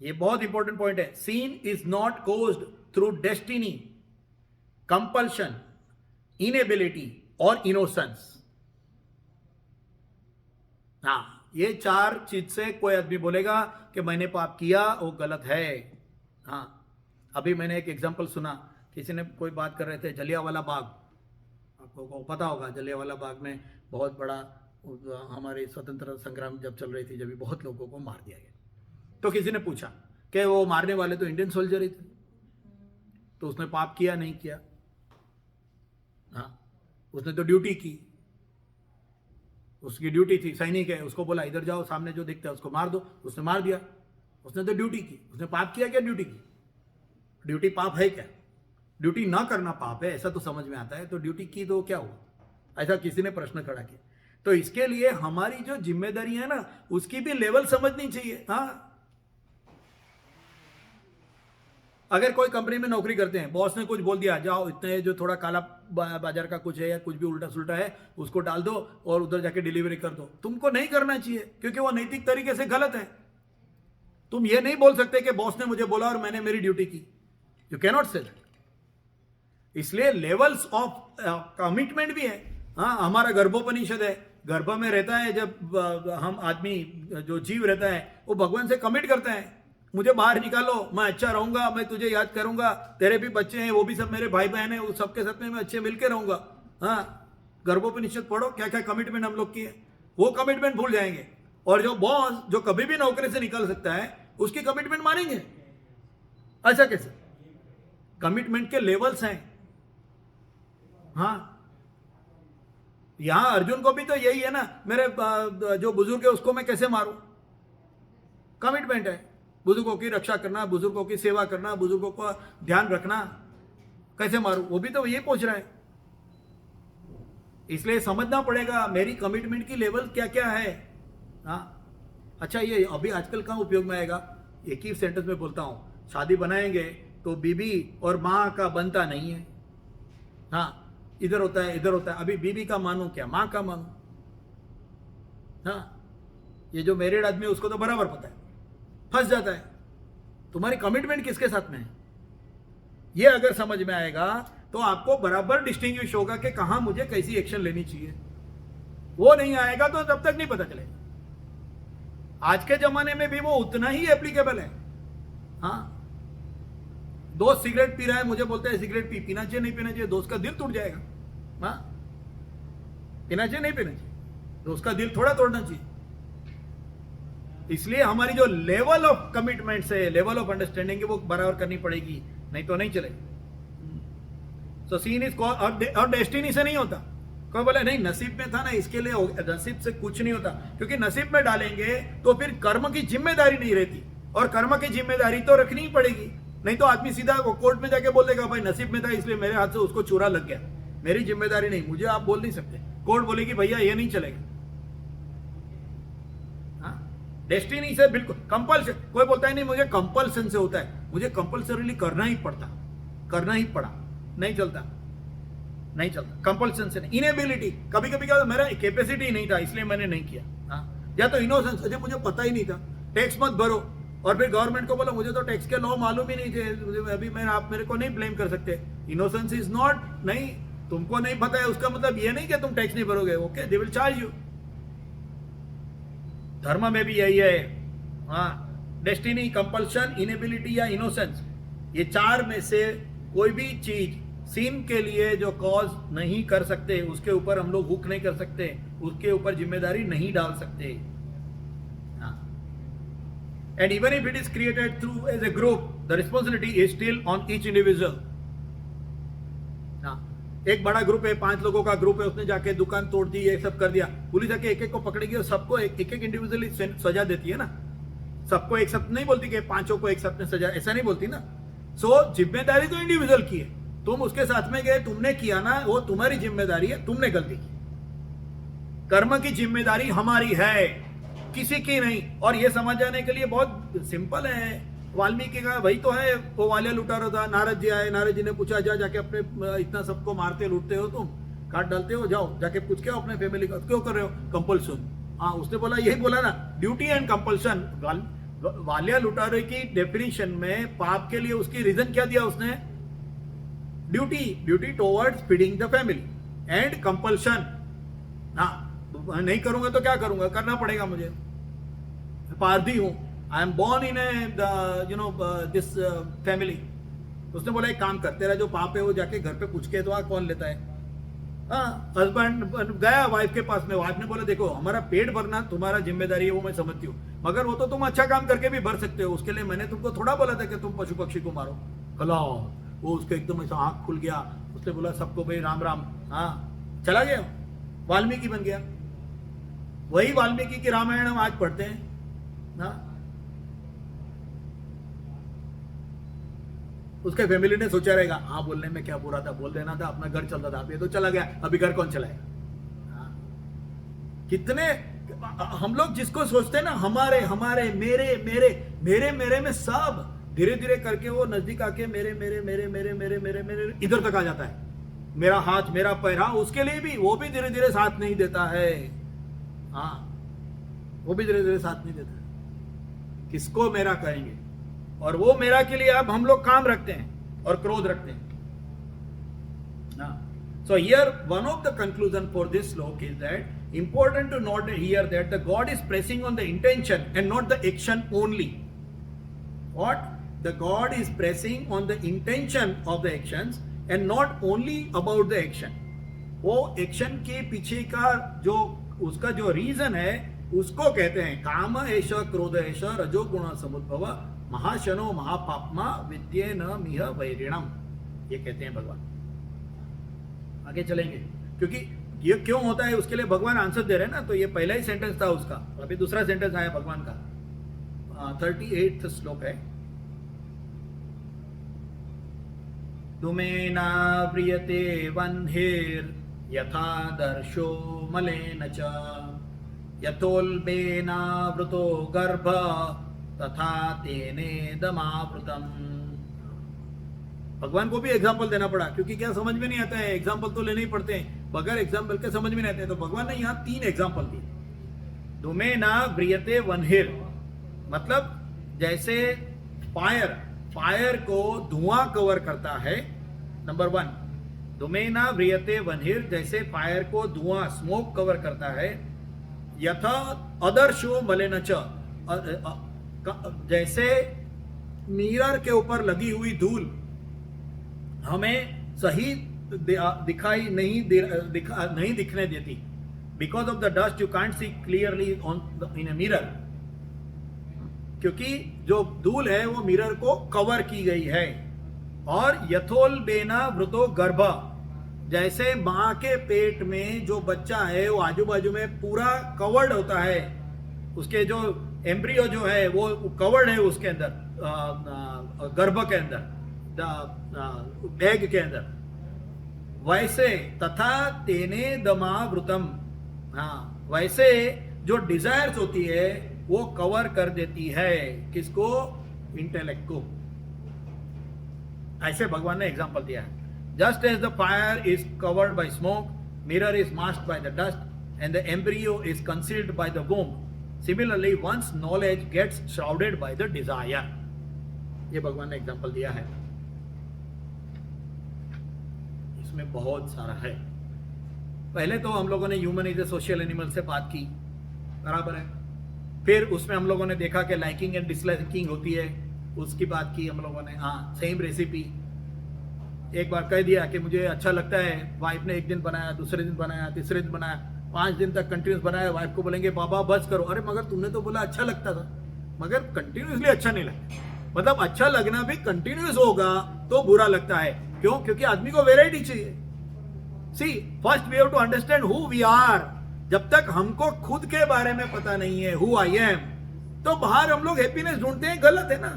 ये बहुत इंपॉर्टेंट पॉइंट है. Sin is not caused through destiny, compulsion, inability और इनोसेंस. हाँ, ये चार चीज से कोई आदमी बोलेगा कि मैंने पाप किया, वो गलत है. हाँ, अभी मैंने एक एग्जांपल सुना, किसी ने कोई बात कर रहे थे जलियांवाला बाग. आपको पता होगा जलियांवाला बाग में बहुत बड़ा हमारे स्वतंत्रता संग्राम जब चल रही थी, जब भी बहुत लोगों को मार दिया गया. तो किसी ने पूछा कि वो मारने वाले तो इंडियन सोल्जर ही थे, तो उसने पाप किया नहीं किया? हाँ, उसने तो ड्यूटी की, उसकी ड्यूटी थी, सैनिक है, उसको बोला इधर जाओ, सामने जो दिखता है उसको मार दो, उसने मार दिया. उसने तो ड्यूटी की. उसने पाप किया क्या? ड्यूटी की. ड्यूटी पाप है क्या? ड्यूटी ना करना पाप है, ऐसा तो समझ में आता है. तो ड्यूटी की तो क्या हुआ? ऐसा किसी ने प्रश्न खड़ा किया. तो इसके लिए हमारी जो जिम्मेदारी है ना, उसकी भी लेवल समझनी चाहिए. हाँ, अगर कोई कंपनी में नौकरी करते हैं, बॉस ने कुछ बोल दिया, जाओ इतने जो थोड़ा काला बाजार का कुछ है या कुछ भी उल्टा सुल्टा है उसको डाल दो और उधर जाके डिलीवरी कर दो. तुमको नहीं करना चाहिए, क्योंकि वो नैतिक तरीके से गलत है. तुम ये नहीं बोल सकते कि बॉस ने मुझे बोला और मैंने मेरी ड्यूटी की. You cannot say that. इसलिए लेवल्स ऑफ कमिटमेंट भी है. हाँ, हमारा गर्भोपनिषद है, गर्भ में रहता है जब हम आदमी, जो जीव रहता है, वो भगवान से कमिट करता है, मुझे बाहर निकालो, मैं अच्छा रहूंगा, मैं तुझे याद करूंगा, तेरे भी बच्चे हैं, वो भी सब मेरे भाई बहन हैं, वो सबके साथ में मैं अच्छे मिलकर रहूंगा. हाँ, गर्भोपनिषद पढ़ो, क्या क्या कमिटमेंट हम लोग किए, वो कमिटमेंट भूल जाएंगे. और जो बॉस जो कभी भी नौकरी से निकल सकता है, उसकी कमिटमेंट मानेंगे? ऐसा कैसे? कमिटमेंट के लेवल्स हैं. हाँ, यहां अर्जुन को भी तो यही है ना, मेरे जो बुजुर्ग है उसको मैं कैसे मारूं? कमिटमेंट है, बुजुर्गों की रक्षा करना, बुजुर्गों की सेवा करना, बुजुर्गों का ध्यान रखना, कैसे मारूं? वो भी तो ये पूछ रहा है. इसलिए समझना पड़ेगा मेरी कमिटमेंट की लेवल क्या क्या है. हाँ, अच्छा, ये अभी आजकल कहाँ उपयोग में आएगा? एक ही सेंटेंस में बोलता हूं, शादी बनाएंगे तो बीबी और माँ का बनता नहीं है. हाँ, इधर होता है, इधर होता है. अभी बीबी का मानूं क्या, माँ का मानूं? हाँ, ये जो मैरिड आदमी है उसको तो बराबर पता है, फंस जाता है. तुम्हारी कमिटमेंट किसके साथ में है? ये अगर समझ में आएगा तो आपको बराबर डिस्टिंग्विश होगा कि कहां मुझे कैसी एक्शन लेनी चाहिए। वो नहीं आएगा तो तब तक नहीं पता चलेगा। आज के जमाने में भी वो उतना ही एप्लीकेबल है। हाँ, दोस्त सिगरेट पी रहा है, मुझे बोलते हैं सिगरेट पीना चाहिए नहीं पीना चाहिए, दोस्त का दिल टूट जाएगा। हाँ, पीना चाहिए नहीं पीना चाहिए, दोस्त का दिल थोड़ा तोड़ना चाहिए। इसलिए हमारी जो लेवल ऑफ कमिटमेंट है, लेवल ऑफ अंडरस्टैंडिंग है, वो बराबर करनी पड़ेगी, नहीं तो नहीं चलेगी। सो सीन इज और डेस्टिनी से नहीं होता। कोई बोले नहीं नसीब में था ना इसके लिए, नसीब से कुछ नहीं होता, क्योंकि नसीब में डालेंगे तो फिर कर्म की जिम्मेदारी नहीं रहती, और कर्म की जिम्मेदारी तो रखनी ही पड़ेगी। नहीं तो आदमी सीधा कोर्ट में जाके बोल देगा भाई नसीब में था इसलिए मेरे हाथ से उसको चूरा लग गया, मेरी जिम्मेदारी नहीं, मुझे आप बोल नहीं सकते। कोर्ट बोलेगी भैया ये नहीं चलेगा। डेस्टिनी से बिल्कुल कंपल्सन। कोई बोलता है नहीं मुझे कंपल्सन से होता है, मुझे कंपल्सरीली करना ही पड़ता, करना ही पड़ा, नहीं चलता, नहीं चलता कंपल्सन से नहीं। इनेबिलिटी, कभी कभी क्या मेरा कैपेसिटी नहीं था इसलिए मैंने नहीं किया। हाँ, या तो इनोसेंस, अजय मुझे पता ही नहीं था, टैक्स मत भरो, और फिर गवर्नमेंट को बोला मुझे तो टैक्स के लॉ मालूम ही नहीं थे, अभी मैं आप मेरे को नहीं ब्लेम कर सकते। इनोसेंस इज नॉट, नहीं तुमको नहीं पता है उसका मतलब ये नहीं कि तुम टैक्स नहीं भरोगे, okay they will charge you. धर्म में भी यही है। हाँ, डेस्टिनी, कंपल्शन, इनेबिलिटी या इनोसेंस, ये चार में से कोई भी चीज सीन के लिए जो कॉज नहीं कर सकते, उसके ऊपर हम लोग हुक नहीं कर सकते, उसके ऊपर जिम्मेदारी नहीं डाल सकते। And even if it is created through as a group, the responsibility is still on each individual. एक बड़ा ग्रुप है, 5 लोगों का ग्रुप है, उसने जाके दुकान तोड़ दी, ये सब कर दिया, पुलिस आके एक एक को पकड़ेगी और सबको एक एक इंडिविजुअली सजा देती है ना, सबको एक साथ नहीं बोलती कि 5 को एक साथ में सजा, ऐसा नहीं बोलती ना। सो जिम्मेदारी तो इंडिविजुअल की है, तुम उसके साथ में गए, तुमने किया ना, वो तुम्हारी जिम्मेदारी है, तुमने गलती की। कर्म की जिम्मेदारी हमारी है, किसी की नहीं। और ये समझ जाने के लिए बहुत सिंपल है, वाल्मीकि का वही तो है, वो वालिया लुटा रहा था, नारद जी आए, नारद जी ने पूछा जा जाके अपने इतना सबको मारते लूटते हो तुम, काट डालते हो, जाओ जाके पूछ के अपने फैमिली का क्यों कर रहे हो, कंपल्सन। हाँ, उसने बोला यही बोला ना, ड्यूटी एंड कंपल्सन। वालिया लुटारे की डेफिनेशन में पाप के लिए उसकी रीजन क्या दिया उसने, duty, duty towards feeding the family, and compulsion. हाँ, नहीं करूंगा तो क्या करूंगा, करना पड़ेगा मुझे, पारधी हूं, I am born in this family. उसने बोला एक काम कर, तेरा जो पाप है वो जाके घर पे पूछ के तो कौन लेता है। हाँ, हस्बैंड गया वाइफ के पास में, वाइफ ने बोला देखो हमारा पेट भरना तुम्हारा जिम्मेदारी है, वो मैं समझती हूँ, मगर वो तो तुम अच्छा काम करके भी भर सकते हो, उसके लिए मैंने तुमको थोड़ा बोला था कि तुम पशु पक्षी को मारो, खलाओ। वो उसके एकदम ऐसा आंख खुल गया, उसने बोला सबको भाई राम राम, हाँ चला गया, वाल्मीकि बन गया। वही वाल्मीकि की रामायण हम आज पढ़ते हैं ना। उसके फैमिली ने सोचा रहेगा हाँ बोलने में क्या बुरा था, बोल देना था, अपना घर चलता था, अब ये तो चला गया, अभी घर कौन चलाएगा। कितने हम लोग जिसको सोचते हैं ना हमारे हमारे मेरे मेरे मेरे मेरे में सब धीरे धीरे करके वो नजदीक आके मेरे मेरे मेरे मेरे मेरे मेरे मेरे इधर तक आ जाता है। मेरा हाथ मेरा पैर, हाँ उसके लिए भी वो भी धीरे धीरे साथ नहीं देता है। हाँ, वो भी धीरे धीरे साथ नहीं देता है। किसको मेरा कहेंगे, और वो मेरा के लिए अब हम लोग काम रखते हैं और क्रोध रखते हैं। So here one of the conclusion for this slok is that important to note here that the God is pressing on the intention and not the action only. What? The God is pressing on the intention of the actions and not only about the action. वो action के पीछे का जो उसका जो reason है उसको कहते हैं काम एष क्रोध एष रजोगुण समुद्भव महाशनो महापापमा विद्ये न मिह वैरिणम, ये कहते हैं भगवान। आगे चलेंगे क्योंकि ये क्यों होता है उसके लिए भगवान आंसर दे रहे हैं ना। तो ये पहला ही सेंटेंस था उसका, अभी दूसरा सेंटेंस आया भगवान का। 38th श्लोक है, तुमेना व्रियते वह्निर् यथा दर्शो मलेन च यथोल्बेनावृतो गर्भ तथा तेनेदमावृतम्। भगवान को भी एग्जाम्पल देना पड़ा क्योंकि क्या समझ में नहीं आता है, एग्जाम्पल तो लेने ही पड़ते हैं, बगैर एग्जाम्पल के समझ में नहीं आते हैं। तो भगवान ने यहाँ 3 एग्जाम्पल दिए। धूमेना व्रियते वह्निर्, मतलब जैसे फायर फायर को धुआं कवर करता है, नंबर 1, धूमेना व्रियते वह्निर, जैसे फायर को धुआं स्मोक कवर करता है, यथा अदर्शो मलिन च, जैसे मिरर के ऊपर लगी हुई धूल हमें सही दिखाई नहीं दिखने देती, because of the dust you can't see clearly on in a mirror, क्योंकि जो धूल है वो मिरर को कवर की गई है। और यथोल बेना वृतो गर्भ, जैसे मां के पेट में जो बच्चा है वो आजू बाजू में पूरा कवर्ड होता है, उसके जो एम्ब्रियो जो है वो कवर्ड है उसके अंदर, गर्भ के अंदर, एग के अंदर, वैसे तथा तेने दमावृतम, हाँ वैसे जो डिजायर्स होती है वो कवर कर देती है किसको, इंटेलेक्ट को। ऐसे भगवान ने एग्जांपल दिया है, just as the fire is covered by smoke, mirror is masked by the dust and the embryo is concealed by the womb, similarly once knowledge gets shrouded by the desire. ये भगवान ने example दिया है, इसमें बहुत सारा है। पहले तो हम लोगों ने human is A social animal से बात की, बराबर है, फिर उसमें हम लोगों ने देखा कि लाइकिंग एंड डिसलाइकिंग होती है, उसकी बात की हम लोगों ने। हाँ, सेम रेसिपी एक बार कह दिया कि मुझे अच्छा लगता है, वाइफ ने एक दिन बनाया, दूसरे दिन बनाया, तीसरे दिन बनाया, 5 दिन तक कंटिन्यूस बनाया, वाइफ को बोलेंगे बाबा बस करो, अरे मगर तुमने तो बोला अच्छा लगता था, मगर कंटिन्यूसली अच्छा नहीं लगता। मतलब अच्छा लगना भी कंटिन्यूस होगा तो बुरा लगता है, क्यों? क्योंकि आदमी को वेराइटी चाहिए। See first we have to understand who we are. जब तक हमको खुद के बारे में पता नहीं है हु आई एम, तो बाहर हम लोग हैप्पीनेस ढूंढते हैं, गलत है ना।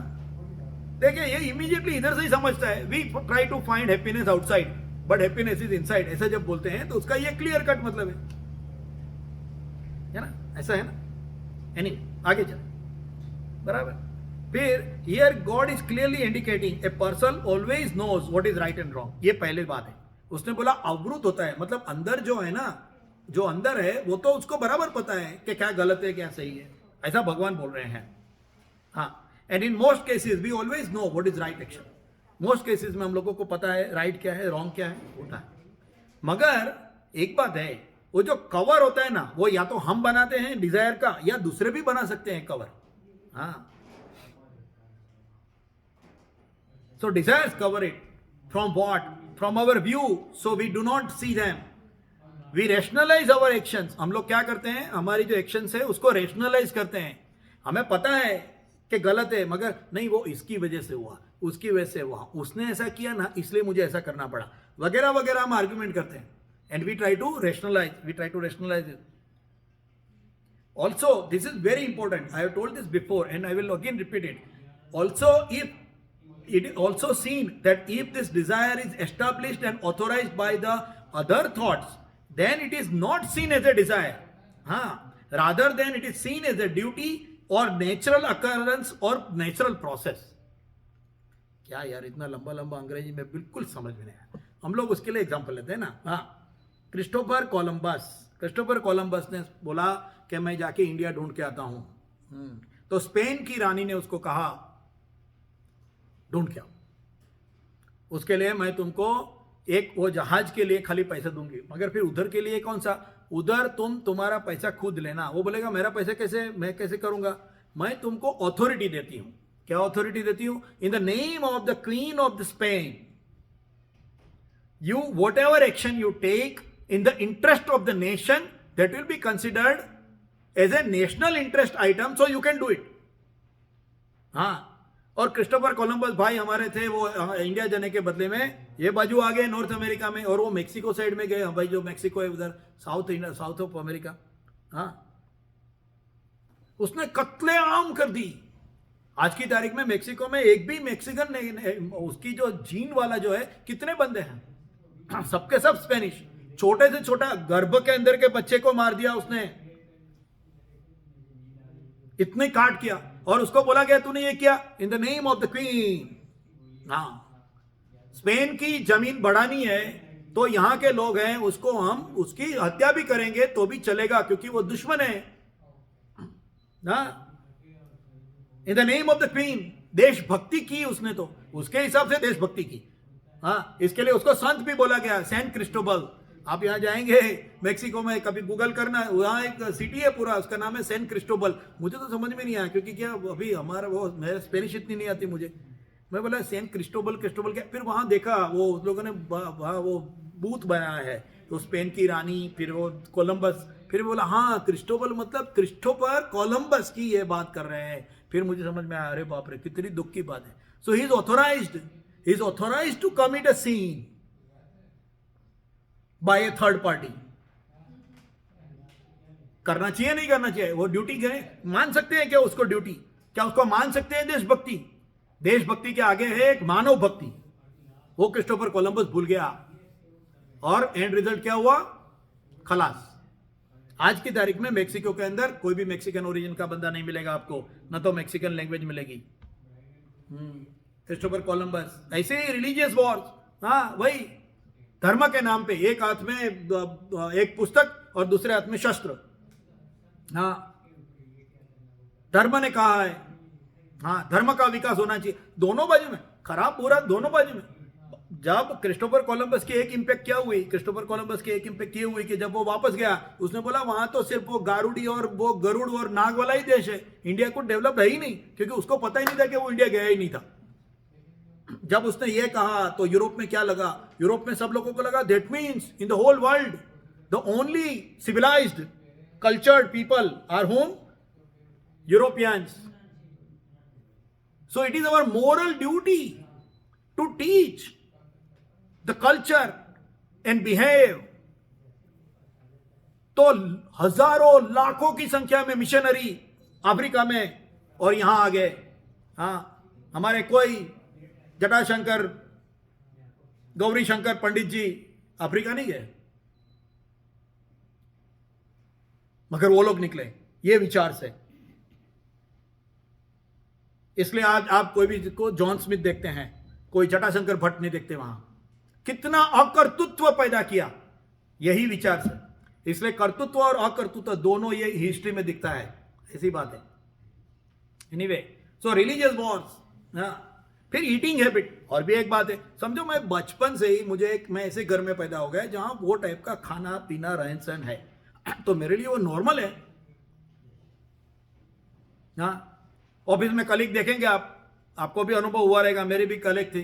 देखिए ये इमीडिएटली इधर से ही समझता है, we try to find happiness outside but happiness is inside, ऐसा जब बोलते हैं तो उसका ये क्लियर कट मतलब है ना, ऐसा है ना। एनी आगे चल, बराबर। फिर here God is clearly indicating a person always knows what is right and wrong. ये पहली बात है। उसने बोला अवरुद्ध होता है, मतलब अंदर जो है ना, जो अंदर है वो तो उसको बराबर पता है कि क्या गलत है क्या सही है, ऐसा भगवान बोल रहे हैं। हाँ, and in most cases we always know what is right action. Most cases में हम लोगों को पता है राइट क्या है, रॉन्ग क्या है, होता है। मगर एक बात है, वो जो कवर होता है ना, वो या तो हम बनाते हैं डिजायर का, या दूसरे भी बना सकते हैं कवर। हाँ, so desires cover it. From what? From our view, so we do not see them. We rationalize our actions. हम लोग क्या करते हैं, हमारी जो एक्शंस है उसको रेशनलाइज करते हैं। हमें पता है कि गलत है, मगर नहीं वो इसकी वजह से हुआ, उसकी वजह से हुआ, उसने ऐसा किया ना इसलिए मुझे ऐसा करना पड़ा, वगैरह वगैरह हम आर्ग्यूमेंट करते हैं। And we try to rationalise it. Also, this is very important. I have told this before and I will again repeat it. Also, if it is also seen that if this desire is established and authorized by the other thoughts, then it is not seen as a desire. Rather than it is seen as a duty or natural occurrence or natural process. क्या यार इतना लंबा लंबा अंग्रेजी में बिल्कुल समझ में नहीं आया। हम लोग उसके लिए एग्जाम्पल लेते हैं ना। क्रिस्टोफर कोलंबस ने बोला कि मैं जाके इंडिया ढूंढ के आता हूं। तो स्पेन की रानी ने उसको कहा ढूंढ के आओ, उसके लिए मैं तुमको एक वो जहाज के लिए खाली पैसा दूंगी, मगर फिर उधर के लिए कौन सा, उधर तुम्हारा पैसा खुद लेना। वो बोलेगा मेरा पैसा कैसे, मैं कैसे करूंगा, मैं तुमको अथॉरिटी देती हूं। क्या अथॉरिटी देती हूं? In the name of the queen of the Spain, you whatever action you take in the interest of the nation, that will be considered as a national interest item, so you can do it. हाँ, और Christopher Columbus भाई हमारे थे, वो India जाने के बदले में ये बाजू आ गए नॉर्थ अमेरिका में, और वो मेक्सिको साइड में गए। भाई जो मेक्सिको है उधर साउथ ऑफ अमेरिका, हाँ, उसने कत्ले आम कर दी। आज की तारीख में मेक्सिको में एक भी मेक्सिकन नहीं, उसकी जो जीन वाला जो है, कितने बंदे हैं, सबके सब स्पेनिश। छोटे से छोटा गर्भ के अंदर के बच्चे को मार दिया उसने, इतने काट किया, और उसको बोला गया तूने ये किया in the name of the queen. हाँ, स्पेन की जमीन बढ़ानी है तो यहां के लोग हैं, उसको हम उसकी हत्या भी करेंगे तो भी चलेगा, क्योंकि वो दुश्मन है ना, in the name of the queen. देशभक्ति की उसने, तो उसके हिसाब से देशभक्ति की। हाँ, इसके लिए उसको संत भी बोला गया, सेंट क्रिस्टोबल। आप यहाँ जाएंगे मेक्सिको में, कभी गूगल करना, वहाँ एक सिटी है पूरा, उसका नाम है सेंट क्रिस्टोबल। मुझे तो समझ में नहीं आया, क्योंकि क्या अभी हमारा वो, मेरे स्पेनिश इतनी नहीं आती मुझे। मैं बोला सेंट क्रिस्टोबल, क्रिस्टोबल क्या, फिर वहाँ देखा वो उस लोगों ने वहाँ वो बूथ बनाया है, तो स्पेन की रानी, फिर वो कोलंबस, फिर बोला हाँ क्रिस्टोबल मतलब क्रिस्टोफर कोलंबस की ये बात कर रहे हैं। फिर मुझे समझ में आया, अरे बाप रे कितनी दुख की बात है। So he is authorised to commit a sin by a third party. करना चाहिए नहीं करना चाहिए, वो ड्यूटी है, मान सकते हैं क्या उसको ड्यूटी, क्या उसको मान सकते हैं देशभक्ति? देशभक्ति के आगे है एक मानव भक्ति। वो क्रिस्टोफर कोलंबस भूल गया, और एंड रिजल्ट क्या हुआ? खलास। आज की तारीख में मेक्सिको के अंदर कोई भी मेक्सिकन ओरिजिन का बंदा नहीं मिलेगा आपको, न तो मेक्सिकन लैंग्वेज मिलेगी। Christopher Columbus. ऐसे ही रिलीजियस वॉर्स, हाँ वही धर्म के नाम पे, एक हाथ में एक पुस्तक और दूसरे हाथ में शस्त्र। हाँ, धर्म ने कहा है, हाँ धर्म का विकास होना चाहिए, दोनों बाजू में, खराब बुरा दोनों बाजू में। जब क्रिस्टोफर कोलंबस की एक इंपैक्ट क्या हुई, क्रिस्टोफर कोलंबस की एक इंपैक्ट ये हुई कि जब वो वापस गया, उसने बोला वहां तो सिर्फ वो गारुड़ी और वो गरुड़ और नाग वाला ही देश है, इंडिया को डेवलप है ही नहीं, क्योंकि उसको पता ही नहीं था कि वो इंडिया गया ही नहीं था। जब उसने ये कहा तो यूरोप में क्या लगा? यूरोप में सब लोगों को लगा that means in the whole world the only civilised cultured people are home Europeans. So it is our moral duty to teach the culture and behave. तो हजारों लाखों की संख्या में मिशनरी अफ्रीका में और यहां आ गए। हाँ, हमारे कोई जटाशंकर गौरी शंकर पंडित जी अफ्रीका नहीं गए, मगर वो लोग निकले ये विचार से। इसलिए आज आप कोई भी को जॉन स्मिथ देखते हैं, कोई जटाशंकर भट्ट नहीं देखते। वहां कितना अकर्तृत्व पैदा किया यही विचार से। इसलिए कर्तृत्व और अकर्तृत्व दोनों ये हिस्ट्री में दिखता है, ऐसी बात है। एनीवे, सो रिलीजियस वॉर्स। फिर ईटिंग हैबिट, और भी एक बात है, समझो मैं बचपन से ही मैं ऐसे घर में पैदा हो गया जहां वो टाइप का खाना पीना रहन सहन है, तो मेरे लिए वो नॉर्मल है। हाँ, ऑफिस में कलीग देखेंगे आपको भी अनुभव हुआ रहेगा, मेरी भी कलीग थी,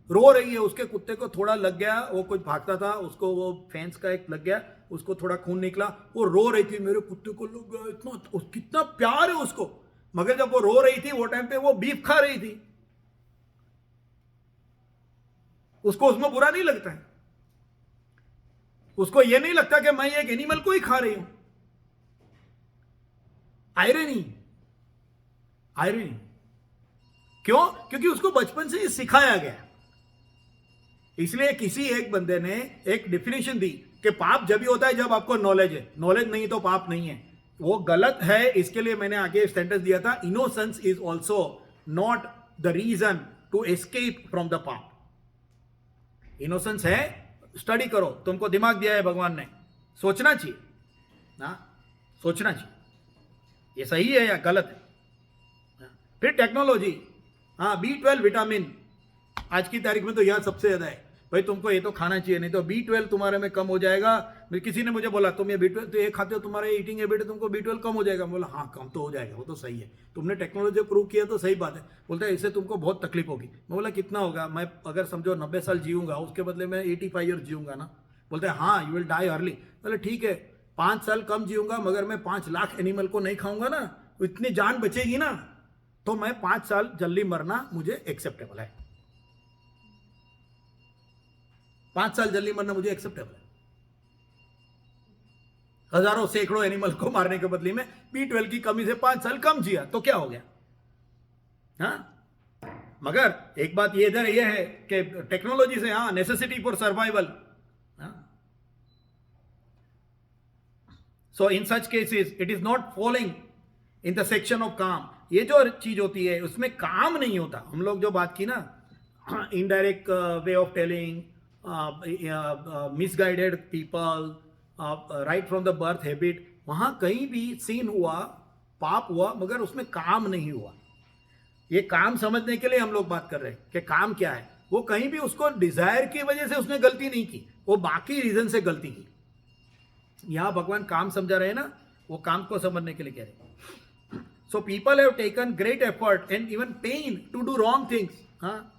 रो रही है, उसके कुत्ते को थोड़ा लग गया, वो कुछ भागता था, उसको वो फेंस का एक लग गया, उसको थोड़ा खून निकला, वो रो रही थी, मेरे कुत्ते को लग गया, इतना कितना प्यार है उसको। मगर जब वो रो रही थी वो टाइम पे वो बीफ खा रही थी, उसको उसमें बुरा नहीं लगता है, उसको ये नहीं लगता कि मैं एक एनिमल को ही खा रही हूं। आयरनी क्यों? क्योंकि उसको बचपन से ही सिखाया गया। इसलिए किसी एक बंदे ने एक डेफिनेशन दी कि पाप जब भी होता है जब आपको नॉलेज है, नॉलेज नहीं तो पाप नहीं है। वो गलत है, इसके लिए मैंने आगे एक सेंटेंस दिया था, innocence is also not the reason to escape from the paap. Innocence है, स्टडी करो, तुमको दिमाग दिया है भगवान ने, सोचना चाहिए ना, सोचना चाहिए ये सही है या गलत है। फिर टेक्नोलॉजी, हाँ B12 विटामिन आज की तारीख में तो यह सबसे ज्यादा है भाई, तुमको ये तो खाना चाहिए, नहीं तो B12 तुम्हारे में कम हो जाएगा। किसी ने मुझे बोला तुम ये B12 तो ये खाते हो, तुम्हारे ईटिंग हैबिट है, तुमको B12 कम हो जाएगा। बोला हाँ कम तो हो जाएगा, वो तो सही है, तुमने टेक्नोलॉजी प्रूव किया तो सही बात है। बोलते हैं इससे तुमको बहुत तकलीफ होगी। मैं बोला कितना होगा? मैं अगर समझो 90 साल जीऊंगा, उसके बदले मैं 85 ईयर्स जीऊंगा ना। बोलते हैं हाँ यू विल डाई अर्ली। बोले ठीक है 5 साल कम जीऊंगा, मगर मैं 5 लाख एनिमल को नहीं खाऊंगा ना, इतनी जान बचेगी ना, तो मैं 5 साल जल्दी मरना मुझे एक्सेप्टेबल है। 5 साल जल्दी मरना मुझे एक्सेप्टेबल है। हजारों सैकड़ों एनिमल को मारने के बदले में B12 की कमी से 5 साल कम जिया तो क्या हो गया? हाँ, मगर एक बात ये इधर ये है कि टेक्नोलॉजी से, हाँ necessity for survival. So in such cases it is not following in the section of काम। ये जो चीज होती है उसमें काम नहीं होता। हम लोग जो बात की ना, indirect way of telling, misguided people, right from the birth habit, वहां कहीं भी सीन हुआ, पाप हुआ, मगर उसमें काम नहीं हुआ। ये काम समझने के लिए हम लोग बात कर रहे हैं कि काम क्या है। वो कहीं भी उसको डिजायर की वजह से उसने गलती नहीं की, वो बाकी रीजन से गलती की। यहां भगवान काम समझा रहे हैं ना, वो काम को समझने के लिए कह रहे हैं। So people have taken great effort and even pain to do wrong things. हाँ,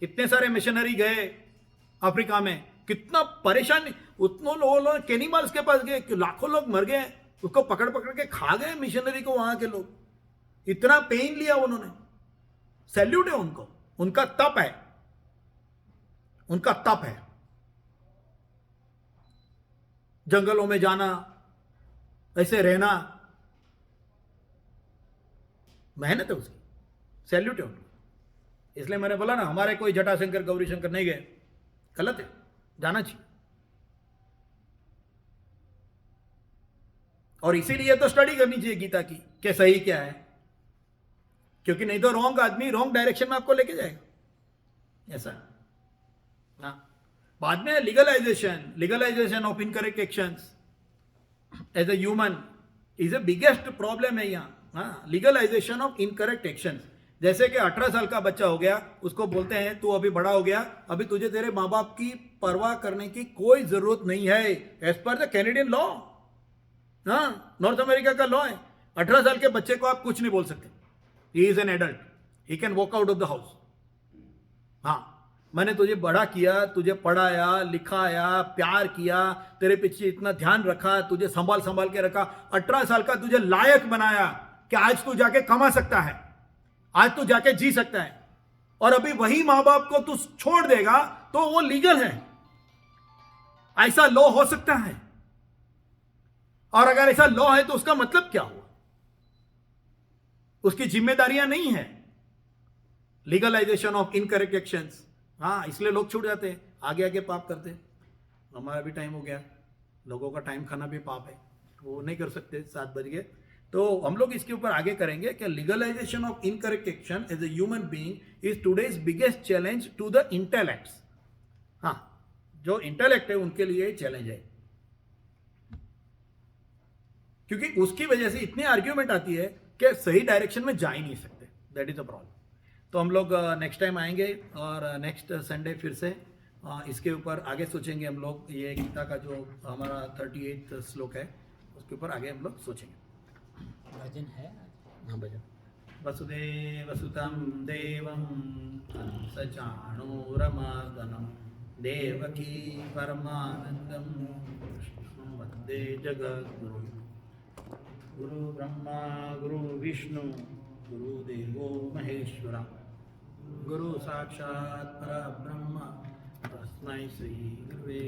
इतने सारे मिशनरी गए अफ्रीका में, कितना परेशान, उतनों लोग कैनिमल्स के पास गए, लाखों लोग मर गए, उसको पकड़ पकड़ के खा गए मिशनरी को वहां के लोग, इतना पेन लिया उन्होंने। सैल्यूट है उनको, उनका तप है, उनका तप है। जंगलों में जाना, ऐसे रहना, मेहनत है उसकी, सैल्यूट है उनको। इसलिए मैंने बोला ना, हमारे कोई जटाशंकर गौरी शंकर नहीं गए, गलत है, जाना चाहिए। और इसीलिए तो स्टडी करनी चाहिए गीता की कि सही क्या है, क्योंकि नहीं तो रॉन्ग आदमी रॉन्ग डायरेक्शन में आपको लेके जाएगा। ऐसा हाँ। बाद में legalization of incorrect actions as a human is a biggest problem है यहाँ। हाँ, लीगलाइजेशन ऑफ इनकरेक्ट एक्शंस। जैसे कि 18 साल का बच्चा हो गया, उसको बोलते हैं तू अभी बड़ा हो गया, अभी तुझे तेरे माँ बाप की परवाह करने की कोई जरूरत नहीं है, एज पर द कैनेडियन लॉ। हाँ, नॉर्थ अमेरिका का लॉ है, 18 साल के बच्चे को आप कुछ नहीं बोल सकते। He is an adult, he can walk out of the house. हाँ, मैंने तुझे बड़ा किया, तुझे पढ़ाया लिखाया, प्यार किया, तेरे पीछे इतना ध्यान रखा, तुझे संभाल संभाल के रखा, 18 साल का तुझे लायक बनाया कि आज तू जाके कमा सकता है, आज तू जाके जी सकता है। और अभी वही मां बाप को तू छोड़ देगा तो वो लीगल है, ऐसा लॉ हो सकता है। और अगर ऐसा लॉ है तो उसका मतलब क्या हुआ, उसकी जिम्मेदारियां नहीं है। Legalisation of incorrect actions. हाँ, इसलिए लोग छूट जाते हैं, आगे आगे पाप करते हैं। हमारा भी टाइम हो गया, लोगों का टाइम खाना भी पाप है, वो नहीं कर सकते, 7 बज गए। तो हम लोग इसके ऊपर आगे करेंगे कि legalization of incorrect action as a human being is today's biggest challenge to the intellects. हाँ, जो इंटेलेक्ट है उनके लिए चैलेंज है, क्योंकि उसकी वजह से इतनी आर्ग्यूमेंट आती है कि सही डायरेक्शन में जा ही नहीं सकते। That is the problem. तो हम लोग नेक्स्ट टाइम आएंगे और नेक्स्ट संडे फिर से इसके ऊपर आगे सोचेंगे हम लोग। ये गीता का जो हमारा 38 श्लोक है उसके ऊपर आगे हम लोग सोचेंगे। भजन है। हाँ, भजन। वसुदेव सुतं देवं कंसचाणूरमर्दनं देवकी परमानंदं कृष्णं वन्दे जगद्गुरुं। गुरु ब्रह्मा गुरु विष्णु गुरुदेवो महेश्वरा, गुरु साक्षात् परब्रह्म तस्मै श्री गुरुवे